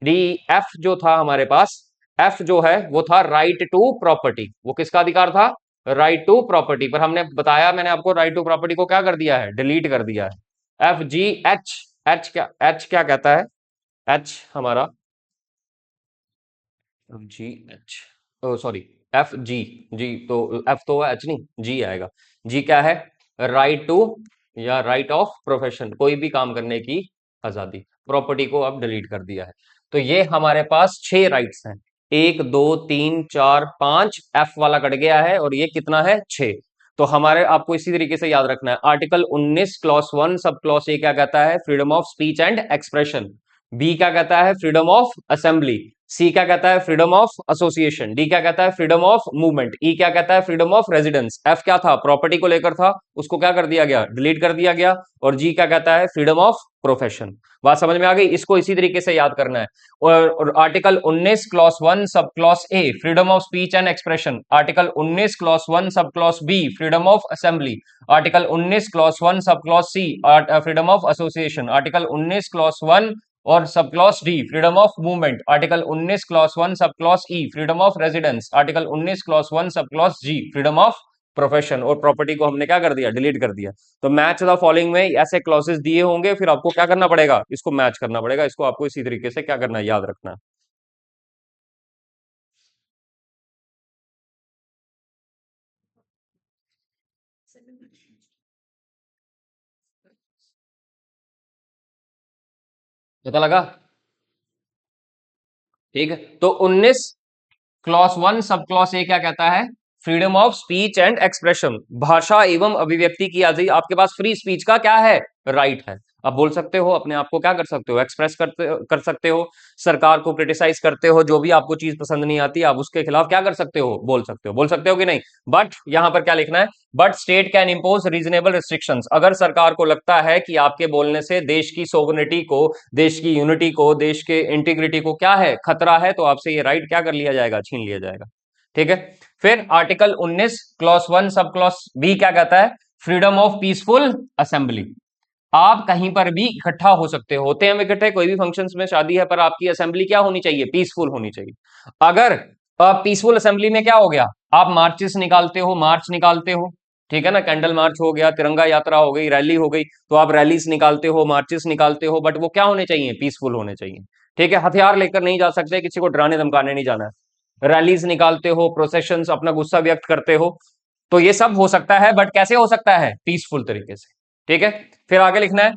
[SPEAKER 1] डी, एफ जो था हमारे पास, एफ जो है वो था राइट टू प्रॉपर्टी, वो किसका अधिकार था, राइट टू प्रॉपर्टी, पर हमने बताया, मैंने आपको राइट टू प्रॉपर्टी को क्या कर दिया है, डिलीट कर दिया है। एफ जी एच, एच क्या कहता है, एच हमारा, G H, sorry, F G, G तो एफ तो एच नहीं, जी आएगा, जी क्या है, राइट टू या राइट ऑफ प्रोफेशन, कोई भी काम करने की आजादी, प्रॉपर्टी को अब डिलीट कर दिया है। तो ये हमारे पास 6 राइट्स हैं। 1 2 3 4 5, एफ वाला कट गया है और ये कितना है 6। तो हमारे आपको इसी तरीके से याद रखना है। Article 19 clause 1 sub clause A क्या कहता है? Freedom of speech and expression. B क्या कहता है? Freedom of assembly. सी क्या कहता है? Freedom of association. डी क्या कहता है? Freedom of movement. ई क्या कहता है? Freedom of residence. एफ क्या था? प्रॉपर्टी को लेकर था, उसको क्या कर दिया गया? डिलीट कर दिया गया। और जी क्या कहता है? Freedom of profession. बात समझ में आ गई? इसको इसी तरीके से याद करना है। और article 19 clause 1 sub clause A freedom of speech and expression. Article 19 clause 1 sub clause B freedom of assembly. Article 19 clause 1 sub clause C freedom of association. Article 19 clause 1 और sub clause D freedom of movement. Article 19 clause 1 sub clause E freedom of residence. Article 19 clause 1 sub clause G freedom of profession. और property को हमने क्या कर दिया? Delete कर दिया। तो मैच द फॉलोइंग में ऐसे क्लॉजेस दिए होंगे, फिर आपको क्या करना पड़ेगा? इसको मैच करना पड़ेगा। इसको आपको इसी तरीके से क्या करना है? याद रखना है। पता लगा? ठीक है, तो 19 क्लॉज 1 सब क्लॉज ए क्या कहता है? Freedom of speech and expression, भाषा एवं अभिव्यक्ति की आजादी। आपके पास फ्री स्पीच का क्या है? राइट है। आप बोल सकते हो, अपने आप को क्या कर सकते हो? एक्सप्रेस कर सकते हो। सरकार को क्रिटिसाइज करते हो, जो भी आपको चीज पसंद नहीं आती आप उसके खिलाफ क्या कर सकते हो? बोल सकते हो। बोल सकते हो कि नहीं? बट यहां पर क्या लिखना है? But state can impose reasonable restrictions. अगर सरकार को लगता है कि आपके बोलने से देश की सोवरेनिटी को, देश की यूनिटी को, देश के इंटीग्रिटी को क्या है? खतरा है, तो आपसे ये राइट क्या कर लिया जाएगा? छीन लिया जाएगा। ठीक है। फिर article 19 clause 1 sub clause B क्या कहता है? Freedom of peaceful assembly. आप कहीं पर भी इकट्ठा हो सकते हो। होते हैं हम इकट्ठे कोई भी फंक्शंस में, शादी है, पर आपकी असेंबली क्या होनी चाहिए? पीसफुल होनी चाहिए। अगर पीसफुल असेंबली में क्या हो गया? आप मार्चेस निकालते हो, मार्च निकालते हो, ठीक है ना, कैंडल मार्च हो गया, तिरंगा यात्रा हो गई, रैली हो गई, तो आप रैलीज निकालते हो, मार्चेस निकालते हो, बट वो क्या होने चाहिए? पीसफुल होने चाहिए। ठीक है, हथियार लेकर नहीं जा सकते, किसी को डराने धमकाने नहीं जाना है। रैलीज निकालते हो, प्रोसेशंस, अपना गुस्सा व्यक्त करते हो, तो ये सब हो सकता है, बट कैसे हो सकता है? पीसफुल तरीके से। ठीक है। फिर आगे लिखना है,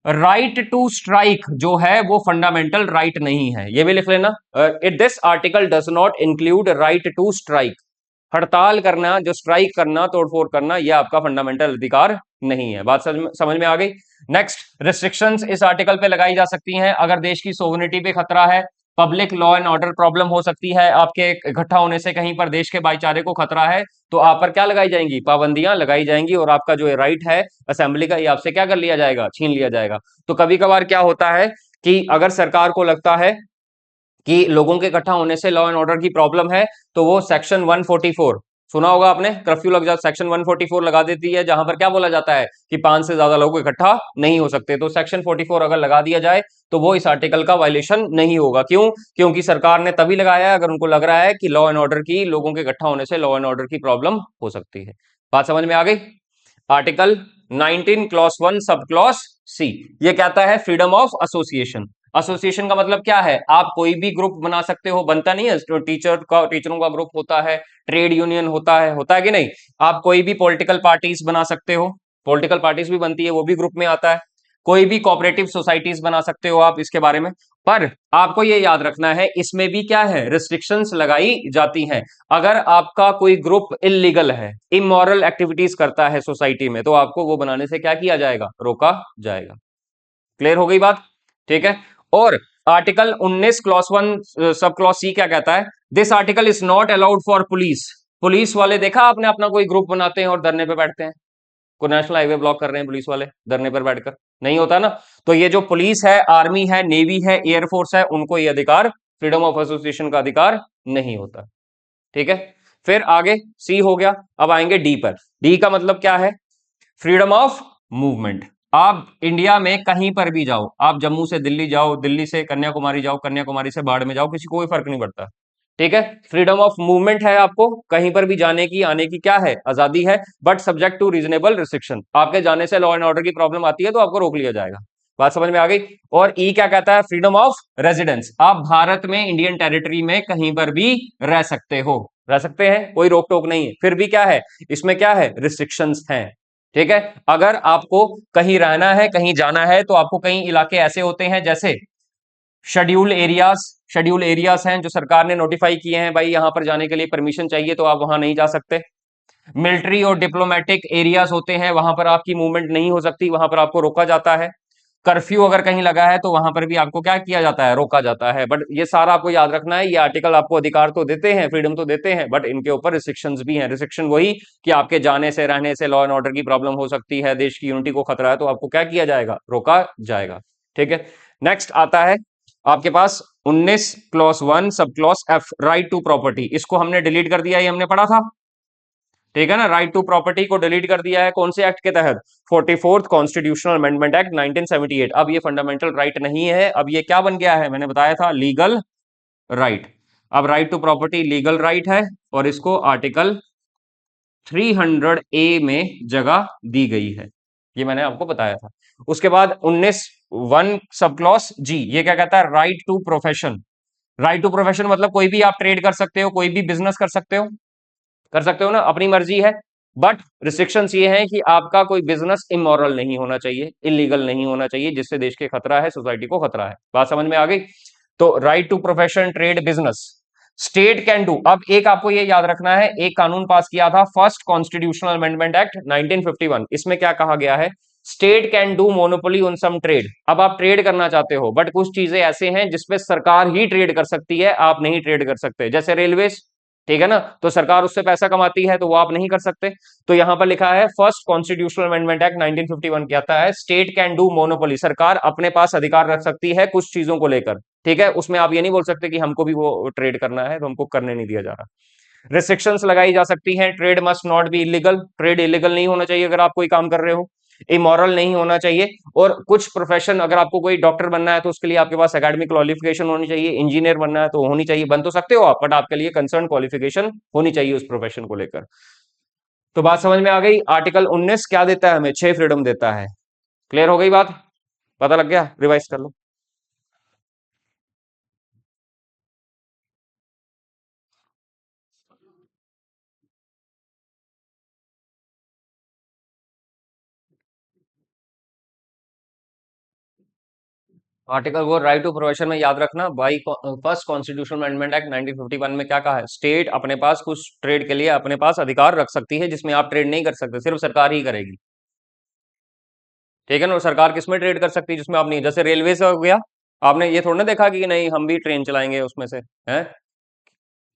[SPEAKER 1] राइट टू स्ट्राइक जो है वो फंडामेंटल राइट नहीं है, ये भी लिख लेना। It this article does not include right to strike. हड़ताल करना, जो स्ट्राइक करना, तोड़फोड़ करना, यह आपका फंडामेंटल अधिकार नहीं है। बात समझ में आ गई? नेक्स्ट, रिस्ट्रिक्शंस इस आर्टिकल पे लगाई जा सकती हैं अगर देश की सोवरेनिटी पे खतरा है, public law and order problem हो सकती है, आपके इकट्ठा होने से कहीं पर देश के भाईचारे को खतरा है, तो आप पर क्या लगाई जाएंगी? पाबंदियां लगाई जाएंगी, और आपका जो राइट है असेंबली का, ये आपसे क्या कर लिया जाएगा? छीन लिया जाएगा। तो कभी कभार क्या होता है कि अगर सरकार को लगता है कि लोगों के इकट्ठा होने से लॉ एंड ऑर्डर की प्रॉब्लम है, तो वो सेक्शन 144 सुना होगा आपने, कर्फ्यू लग जा, सेक्शन 144 लगा देती है, जहां पर क्या बोला जाता है कि 5 से ज्यादा लोग इकट्ठा नहीं हो सकते। तो सेक्शन 44 अगर लगा दिया जाए तो वो इस आर्टिकल का वायलेशन नहीं होगा। क्यों? क्योंकि सरकार ने तभी लगाया है अगर उनको लग रहा है कि लॉ एंड ऑर्डर की, लोगों के इकट्ठा होने से लॉ एंड ऑर्डर की प्रॉब्लम हो सकती है। बात समझ में आ गई? आर्टिकल 19 क्लॉज 1 सब क्लॉज सी ये कहता है फ्रीडम ऑफ एसोसिएशन। एसोसिएशन का मतलब क्या है? आप कोई भी ग्रुप बना सकते हो, बनता नहीं है? तो टीचरों का ग्रुप होता है, ट्रेड यूनियन होता है कि नहीं? आप कोई भी पॉलिटिकल पार्टीज बना सकते हो, पॉलिटिकल पार्टीज भी बनती है, वो भी ग्रुप में आता है। कोई भी कोऑपरेटिव सोसाइटीज बना सकते हो आप, इसके बारे में। पर आपको ये याद रखना है, इसमें भी क्या है? रिस्ट्रिक्शंस लगाई जाती हैं। अगर आपका कोई ग्रुप इलीगल है, इमोरल एक्टिविटीज करता है सोसाइटी में, तो आपको वो बनाने से क्या किया जाएगा? रोका जाएगा। क्लियर हो गई बात? ठीक है। और आर्टिकल 19 क्लॉज 1 सब क्लॉज सी क्या कहता है? This article is not allowed for police. Police वाले देखा आपने, अपना कोई ग्रुप बनाते हैं और धरने पे बैठते हैं, को नेशनल हाईवे ब्लॉक कर रहे हैं पुलिस वाले धरने पर बैठकर, नहीं होता ना? तो ये जो पुलिस है, आर्मी है, नेवी है, एयरफोर्स है, उनको ये अधिकार, फ्रीडम ऑफ एसोसिएशन का अधिकार नहीं होता। ठीक है। फिर आगे सी हो गया, अब आएंगे डी पर। डी का मतलब क्या है? Freedom of movement. आप इंडिया में कहीं पर भी जाओ, आप जम्मू से दिल्ली जाओ, दिल्ली से कन्याकुमारी जाओ, कन्याकुमारी से बाढ़ में जाओ, किसी को कोई फर्क नहीं पड़ता। ठीक है। फ्रीडम ऑफ मूवमेंट है, आपको कहीं पर भी जाने की, आने की क्या है? आजादी है, but subject to reasonable restriction. आपके जाने से लॉ एंड ऑर्डर की प्रॉब्लम आती है तो आपको रोक लिया जाएगा। बात समझ में आ गई? और ई क्या कहता है? Freedom of residence. आप भारत में, इंडियन टेरिटरी में कहीं पर भी रह सकते हो, रह सकते हैं, कोई रोक टोक नहीं है। फिर भी क्या है? इसमें क्या है? रिस्ट्रिक्शंस हैं। ठीक है। अगर आपको कहीं रहना है, कहीं जाना है, तो आपको कई इलाके ऐसे होते हैं, जैसे शेड्यूल एरियाज हैं जो सरकार ने नोटिफाई किए हैं, भाई यहां पर जाने के लिए परमिशन चाहिए तो आप वहां नहीं जा सकते। मिलिट्री और डिप्लोमेटिक एरियाज होते हैं, वहां पर आपकी मूवमेंट नहीं हो सकती, वहां पर आपको रोका जाता है। कर्फ्यू अगर कहीं लगा है तो वहां पर भी आपको क्या किया जाता है, रोका जाता है। बट ये सारा आपको याद रखना है, ये आर्टिकल आपको अधिकार तो देते हैं, फ्रीडम तो देते हैं, बट इनके ऊपर रिस्ट्रिक्शंस भी हैं। रिस्ट्रिक्शन वही कि आपके जाने से, रहने से, लॉ एंड ऑर्डर की प्रॉब्लम हो सकती है, देश की यूनिटी को खतरा है, तो आपको क्या किया जाएगा, रोका जाएगा। ठीक है। नेक्स्ट आता है आपके पास 19 clause 1 sub clause F, right to property. इसको हमने डिलीट कर दिया, ये हमने पढ़ा था, ठीक है ना। राइट टू प्रॉपर्टी को डिलीट कर दिया है, कौन से एक्ट के तहत, 44th कॉन्स्टिट्यूशनल अमेंडमेंट एक्ट 1978। अब ये फंडामेंटल राइट नहीं है, अब ये क्या बन गया है, मैंने बताया था, लीगल राइट। अब right to property legal right है और इसको आर्टिकल 300A में जगह दी गई है, ये मैंने आपको बताया था। उसके बाद 19(1) सब क्लॉज जी, ये क्या कहता है, right to profession. Right to profession मतलब कोई भी आप ट्रेड कर सकते हो, कोई भी बिजनेस कर सकते हो, कर सकते हो ना, अपनी मर्जी है। बट रिस्ट्रिक्शंस ये हैं कि आपका कोई बिजनेस इमोरल नहीं होना चाहिए, इलीगल नहीं होना चाहिए, जिससे देश के खतरा है, सोसाइटी को खतरा है। बात समझ में आ गई। तो right to profession, trade, business, state can do. अब एक आपको ये याद रखना है, एक कानून पास किया था, फर्स्ट कॉन्स्टिट्यूशनल अमेंडमेंट एक्ट 1951। इसमें क्या कहा गया है, state can do monopoly on some trade. अब आप ट्रेड करना चाहते हो, बट कुछ चीजें ऐसे हैं जिसपे सरकार ही ट्रेड कर सकती है, आप नहीं ट्रेड कर सकते, जैसे रेलवे, ठीक है ना, तो सरकार उससे पैसा कमाती है, तो वो आप नहीं कर सकते। तो यहां पर लिखा है फर्स्ट कॉन्स्टिट्यूशनल अमेंडमेंट एक्ट 1951 कहता है स्टेट कैन डू मोनोपोली, सरकार अपने पास अधिकार रख सकती है कुछ चीजों को लेकर, ठीक है। उसमें आप ये नहीं बोल सकते कि हमको भी वो ट्रेड करना है तो हमको करने नहीं दिया जा रहा। रिस्ट्रिक्शंस लगाई जा सकती हैं, trade must not be illegal, trade illegal नहीं होना चाहिए अगर आप कोई काम कर रहे हो, इमोरल नहीं होना चाहिए। और कुछ प्रोफेशन, अगर आपको कोई डॉक्टर बनना है तो उसके लिए आपके पास एकेडमिक क्वालिफिकेशन होनी चाहिए, इंजीनियर बनना है तो होनी चाहिए, बन तो सकते हो आप, बट आपके लिए कंसर्न क्वालिफिकेशन होनी चाहिए उस प्रोफेशन को लेकर। तो बात समझ में आ गई। आर्टिकल 19 क्या देता है हमें, 6 फ्रीडम देता है। क्लियर हो गई बात, पता लग गया, रिवाइज कर लो। आर्टिकल वो राइट टू प्रोफेशन में याद रखना, by first constitutional amendment act 1951 में क्या कहा है, स्टेट अपने पास कुछ ट्रेड के लिए अपने पास अधिकार रख सकती है जिसमें आप ट्रेड नहीं कर सकते, सिर्फ सरकार ही करेगी, ठीक है ना। और सरकार किसमें ट्रेड कर सकती है जिसमें आप नहीं, जैसे रेलवे से हो गया, आपने ये थोड़ा ना देखा कि नहीं हम भी ट्रेन चलाएंगे उसमें से, है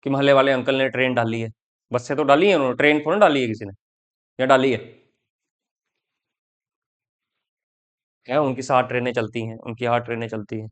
[SPEAKER 1] कि मोहल्ले वाले अंकल ने ट्रेन डाली है, बस से तो डाली है उन्होंने, ट्रेन थोड़ा डाली है किसी ने, या डाली है उनकी 7 ट्रेनें चलती हैं, उनकी 8 ट्रेनें चलती हैं।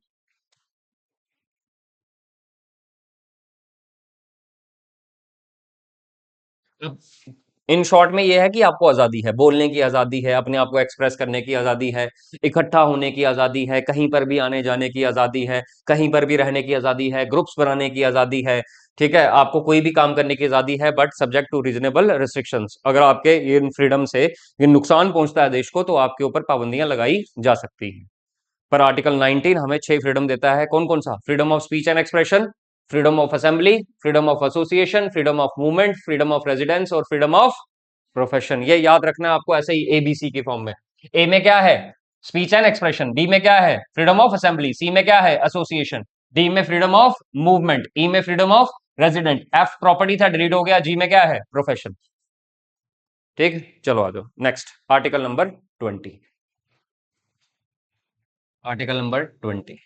[SPEAKER 1] इन शॉर्ट में यह है कि आपको आजादी है, बोलने की आजादी है, अपने आप को एक्सप्रेस करने की आजादी है, इकट्ठा होने की आजादी है, कहीं पर भी आने जाने की आजादी है, कहीं पर भी रहने की आजादी है, ग्रुप्स बनाने की आजादी है, ठीक है, आपको कोई भी काम करने की आजादी है, but subject to reasonable restrictions. अगर आपके इन फ्रीडम से ये नुकसान पहुंचता है देश को तो आपके ऊपर पाबंदियां लगाई जा सकती हैं। पर आर्टिकल 19 हमें 6 फ्रीडम देता है, कौन कौन सा, freedom of speech and expression, freedom of assembly, freedom of association, freedom of movement, freedom of residence और फ्रीडम ऑफ प्रोफेशन। ये याद रखना है आपको ऐसे ही एबीसी के फॉर्म में। ए में क्या है, स्पीच एंड एक्सप्रेशन, बी में क्या है, फ्रीडम ऑफ असेंबली, सी में क्या है, एसोसिएशन, डी में फ्रीडम ऑफ मूवमेंट, ई में freedom of resident, F property था डिलीट हो गया, जी में क्या है, प्रोफेशन। ठीक, चलो आ जाओ next, article number 20। Article number 20,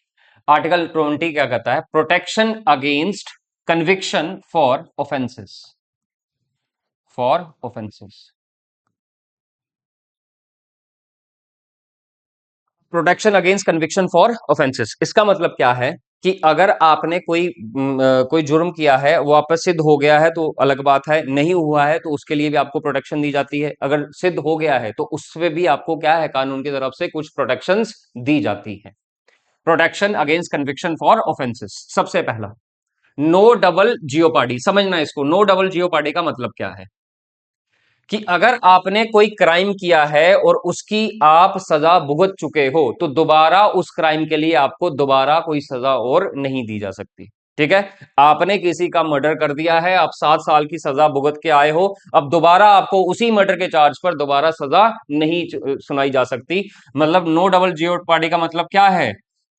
[SPEAKER 1] article 20 क्या कहता है, protection against conviction for offences, for offences. Protection against conviction for offences, इसका मतलब क्या है कि अगर आपने कोई जुर्म किया है, वो आप पर सिद्ध हो गया है तो अलग बात है, नहीं हुआ है तो उसके लिए भी आपको प्रोटेक्शन दी जाती है। अगर सिद्ध हो गया है तो उसमें भी आपको क्या है, कानून की तरफ से कुछ प्रोटेक्शंस दी जाती है। Protection against conviction for offences, सबसे पहला, नो डबल जियोपार्डी। समझना इसको, नो डबल जियोपार्डी का मतलब क्या है कि अगर आपने कोई क्राइम किया है और उसकी आप सजा भुगत चुके हो तो दोबारा उस क्राइम के लिए आपको दोबारा कोई सजा और नहीं दी जा सकती, ठीक है। आपने किसी का मर्डर कर दिया है, आप 7 साल की सजा भुगत के आए हो, अब दोबारा आपको उसी मर्डर के चार्ज पर दोबारा सजा नहीं सुनाई जा सकती। मतलब नो डबल जियोपार्डी का मतलब क्या है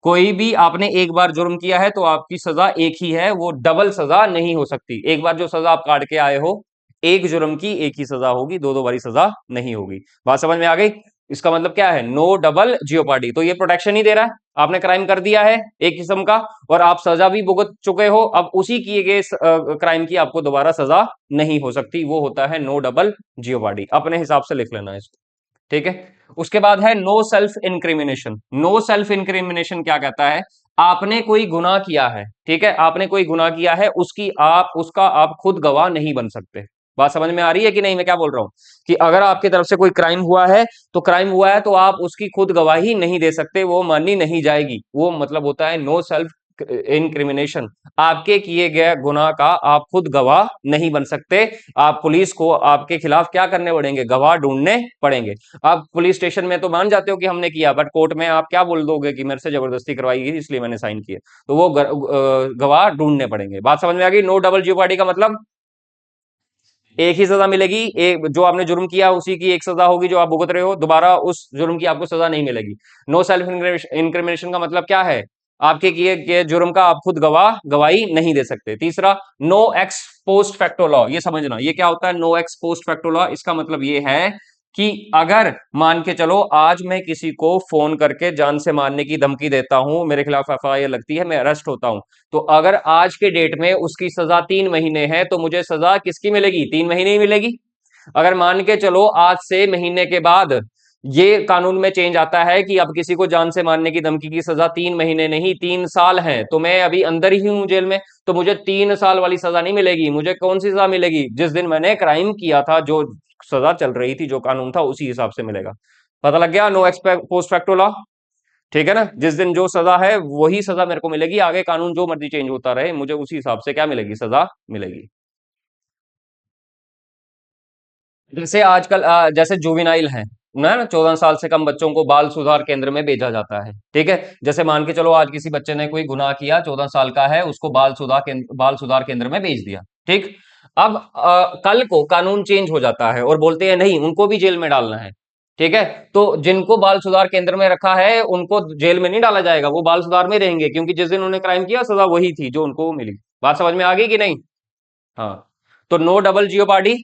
[SPEAKER 1] कोई भी आपने एक बार जुर्म किया है तो आपकी सजा एक ही है, वो डबल सजा नहीं हो सकती। एक बार जो सजा आप काट के आए हो, एक जुर्म की एक ही सजा होगी, दो दो बारी सजा नहीं होगी। बात समझ में आ गई? इसका मतलब क्या है? No double jeopardy. तो ये प्रोटेक्शन ही दे रहा है, आपने क्राइम कर दिया है एक किस्म का, और आप सजा भी भुगत चुके हो, अब उसी किए गए क्राइम की आपको दोबारा सजा नहीं हो सकती, वो होता है नो डबल जियोपार्डी। अपने हिसाब से लिख लेना है इसको, ठीक है। उसके बाद है no self incrimination. No self incrimination क्या कहता है? आपने कोई गुनाह किया है, ठीक है, आपने कोई गुनाह किया है, उसका आप खुद गवाह नहीं बन सकते। बात समझ में आ रही है कि नहीं? मैं क्या बोल रहा हूं कि अगर आपकी तरफ से कोई क्राइम हुआ है, तो क्राइम हुआ है तो आप उसकी खुद गवाही नहीं दे सकते, वो मानी नहीं जाएगी। वो मतलब होता है नो सेल्फ इनक्रिमिनेशन। आपके किए गए गुनाह का आप खुद गवाह नहीं बन सकते। आप पुलिस को आपके खिलाफ क्या करने पड़ेंगे? गवाह ढूंढने पड़ेंगे। आप पुलिस स्टेशन में तो मान जाते हो कि हमने किया, बट कोर्ट में आप क्या बोल दोगे कि मेरे से जबरदस्ती करवाई गई इसलिए मैंने साइन किया, तो वो गवाह ढूंढने पड़ेंगे। बात समझ में आ गई? नो डबल जीओपार्डी का मतलब एक ही सजा मिलेगी, एक जो आपने जुर्म किया उसी की एक सजा होगी जो आप भुगत रहे हो, दोबारा उस जुर्म की आपको सजा नहीं मिलेगी। नो सेल्फ इंक्रिमिनेशन का मतलब क्या है? आपके किए गए जुर्म का आप खुद गवाही नहीं दे सकते। तीसरा, no ex post facto law. ये समझना, ये क्या होता है no ex post facto law? इसका मतलब ये है कि अगर मान के चलो आज मैं किसी को फोन करके जान से मारने की धमकी देता हूं, मेरे खिलाफ एफआईआर लगती है, मैं अरेस्ट होता हूं, तो अगर आज के डेट में उसकी सजा 3 महीने है, तो मुझे सजा किसकी मिलेगी? 3 महीने ही मिलेगी। अगर मान के चलो आज से महीने के बाद ये कानून में चेंज आता है कि अब किसी को जान से मारने की धमकी की सजा 3 महीने नहीं 3 साल है, तो मैं अभी अंदर ही हूं जेल में, तो मुझे 3 साल वाली सजा नहीं मिलेगी। मुझे कौन सी सजा मिलेगी? जिस दिन मैंने क्राइम किया था, जो सजा चल रही थी, जो कानून था, उसी हिसाब से मिलेगा। पता लग गया? No expect post facto law, ठीक है ना? जिस दिन जो सजा है वही सजा मेरे को मिलेगी, आगे कानून जो मर्जी चेंज होता रहे, मुझे उसी हिसाब से क्या मिलेगी? सजा मिलेगी। जैसे आजकल जैसे जुवेनाइल है ना, 14 साल से कम बच्चों को बाल सुधार केंद्र में भेजा जाता है, ठीक है। जैसे मान के चलो आज किसी बच्चे ने कोई गुनाह किया, 14 साल का है, उसको बाल सुधार केंद्र में भेज दिया, ठीक। अब कल को कानून चेंज हो जाता है और बोलते हैं नहीं, उनको भी जेल में डालना है, ठीक है। तो जिनको बाल सुधार केंद्र में रखा है उनको जेल में नहीं डाला जाएगा, वो बाल सुधार में रहेंगे, क्योंकि जिस दिन उन्होंने क्राइम किया सजा वही थी जो उनको मिली। बात समझ में आ गई कि नहीं? हाँ। तो नो डबल जियोपार्डी,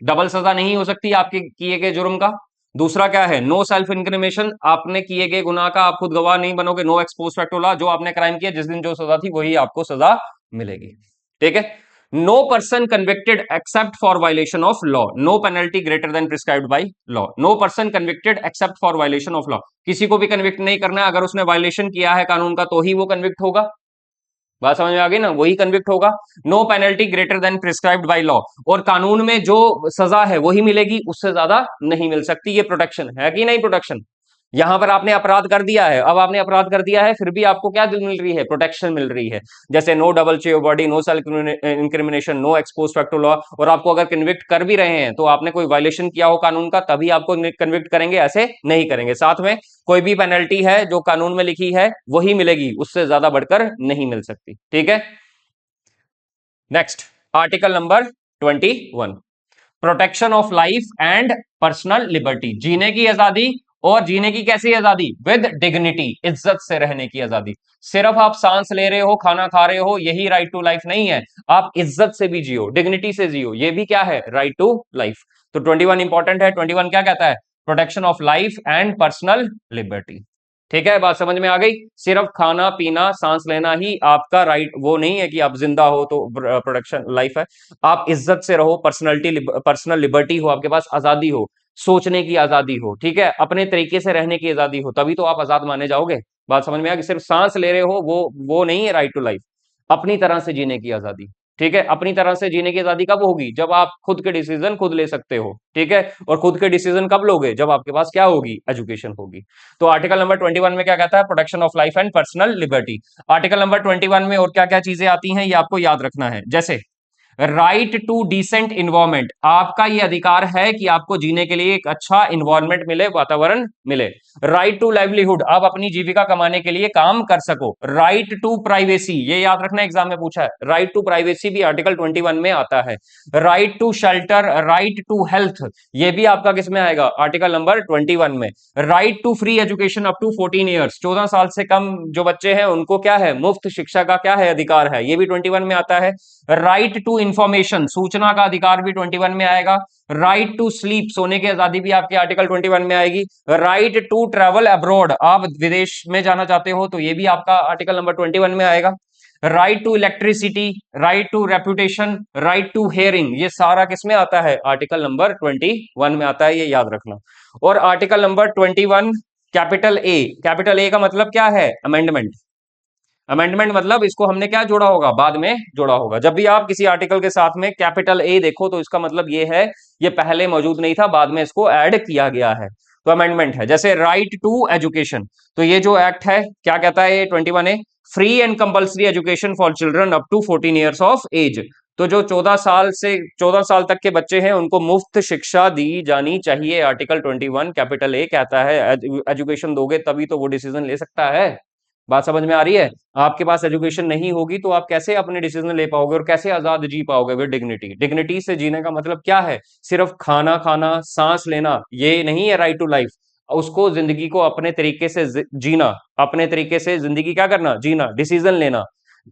[SPEAKER 1] डबल सजा नहीं हो सकती आपके किए गए जुर्म का। दूसरा क्या है? नो सेल्फ इंक्रिमिनेशन, आपने किए गए गुनाह का आप खुद गवाह नहीं बनोगे। No ex post facto law, जो आपने क्राइम किया जिस दिन जो सजा थी वही आपको सजा मिलेगी, ठीक है। No person convicted except for violation of law, no penalty greater than prescribed by law. No person convicted except for violation of law, किसी को भी कन्विक्ट नहीं करना है, अगर उसने वायलेशन किया है कानून का तो ही वो कन्विक्ट होगा। बात समझ में आ गई ना? वही कन्विक्ट होगा। No penalty greater than prescribed by law, और कानून में जो सजा है वही मिलेगी, उससे ज्यादा नहीं मिल सकती। ये प्रोटेक्शन है कि नहीं? प्रोटेक्शन। यहां पर आपने अपराध कर दिया है, अब आपने अपराध कर दिया है, फिर भी आपको क्या मिल रही है? प्रोटेक्शन मिल रही है। जैसे no double body, no self incrimination, no expose facto law. और आपको अगर कन्विक्ट कर भी रहे हैं तो आपने कोई वायलेशन किया हो कानून का तभी आपको कन्विक्ट करेंगे, ऐसे नहीं करेंगे। साथ में कोई भी पेनल्टी है जो कानून में लिखी है वही मिलेगी, उससे ज्यादा बढ़कर नहीं मिल सकती, ठीक है। Next, article number 21, protection of life and personal liberty. जीने की आजादी, और जीने की कैसी आजादी? विद डिग्निटी, इज्जत से रहने की आजादी। सिर्फ आप सांस ले रहे हो, खाना खा रहे हो, यही राइट टू लाइफ नहीं है, आप इज्जत से भी जियो, डिग्निटी से जियो, ये भी क्या है? Right to life. तो 21 इंपॉर्टेंट है। 21 क्या कहता है? Protection of life and personal liberty, ठीक है। बात समझ में आ गई? सिर्फ खाना पीना सांस लेना ही आपका राइट वो नहीं है कि आप जिंदा हो तो प्रोटेक्शन लाइफ है। आप इज्जत से रहो, पर्सनल लिबर्टी हो, आपके पास आजादी हो, सोचने की आजादी हो, ठीक है, अपने तरीके से रहने की आजादी हो, तभी तो आप आजाद माने जाओगे। बात समझ में आ गई? सिर्फ सांस ले रहे हो वो नहीं है राइट टू लाइफ। अपनी तरह से जीने की आजादी, ठीक है। अपनी तरह से जीने की आजादी कब होगी? जब आप खुद के डिसीजन खुद ले सकते हो, ठीक है। और खुद के डिसीजन कब लोगे? जब आपके पास क्या होगी? एजुकेशन होगी। तो आर्टिकल नंबर 21 में क्या कहता है? Protection of life and personal liberty. Article number 21 में और क्या क्या चीजें आती हैं ये आपको याद रखना है। जैसे राइट टू डिसेंट इन्वायरमेंट, आपका ये अधिकार है कि आपको जीने के लिए एक अच्छा इन्वायरमेंट मिले, वातावरण मिले। राइट टू लाइवलीहुड, आप अपनी जीविका कमाने के लिए काम कर सको। राइट टू प्राइवेसी, ये याद रखना एग्जाम में पूछा है, राइट टू प्राइवेसी भी आर्टिकल 21 में आता है। Right to shelter, right to health, ये भी आपका किस में आएगा, आर्टिकल नंबर 21 में। Right to free education up to 14 years, 14 साल से कम जो बच्चे हैं उनको क्या है, मुफ्त शिक्षा का क्या है, अधिकार है, ये भी 21 में आता है। राइट टू इंफॉर्मेशन, सूचना का अधिकार भी 21 में आएगा। राइट टू स्लीप, सोने की आजादी भी आपके आर्टिकल 21 में आएगी। राइट टू ट्रेवल अब्रॉड, आप विदेश में जाना चाहते हो तो ये भी आपका आर्टिकल नंबर 21 में आएगा। Right to electricity, right to reputation, right to hearing, ये सारा किसमें आता है, आर्टिकल नंबर 21 में आता है, ये याद रखना। और article number 21 capital A, capital A का मतलब क्या है, अमेंडमेंट। अमेंडमेंट मतलब इसको हमने क्या जोड़ा होगा, बाद में जोड़ा होगा। जब भी आप किसी आर्टिकल के साथ में कैपिटल ए देखो तो इसका मतलब ये है, ये पहले मौजूद नहीं था, बाद में इसको ऐड किया गया है, तो अमेंडमेंट है। जैसे राइट टू एजुकेशन, तो ये जो एक्ट है क्या कहता है, ये 21 A, free and compulsory education for children up to 14 years of age, तो जो 14 साल तक के बच्चे हैं उनको मुफ्त शिक्षा दी जानी चाहिए, आर्टिकल 21 कैपिटल ए कहता है। एजुकेशन दोगे तभी तो वो डिसीजन ले सकता है। बात समझ में आ रही है? आपके पास एजुकेशन नहीं होगी तो आप कैसे अपने डिसीजन ले पाओगे और कैसे आजाद जी पाओगे विद डिग्निटी। डिग्निटी से जीने का मतलब क्या है, सिर्फ खाना खाना, सांस लेना, ये नहीं है राइट टू लाइफ। उसको जिंदगी को अपने तरीके से जीना, अपने तरीके से जिंदगी क्या करना, जीना, डिसीजन लेना।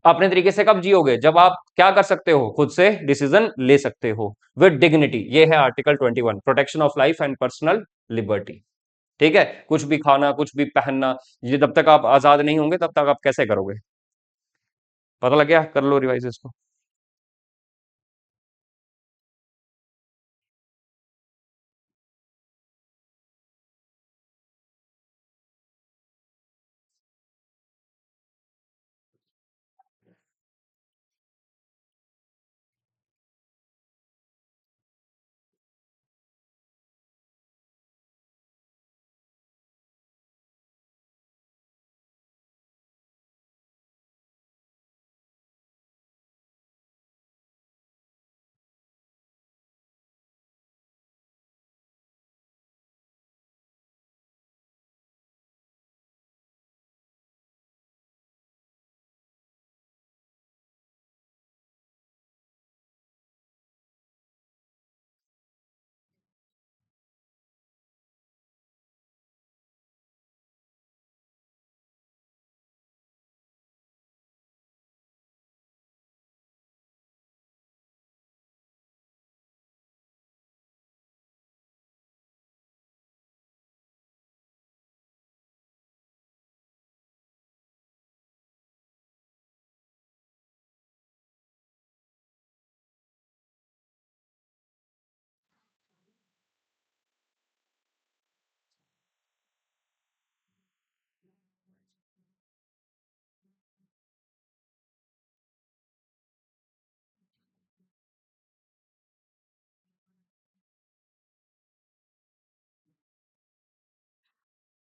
[SPEAKER 1] अपने तरीके से कब जियोगे, जब आप क्या कर सकते हो, खुद से डिसीजन ले सकते हो विद डिग्निटी। ये है article 21, protection of life and personal liberty. ठीक है, कुछ भी खाना, कुछ भी पहनना, ये जब तक आप आजाद नहीं होंगे तब तक आप कैसे करोगे। पता लग गया, कर लो रिवाइज इसको।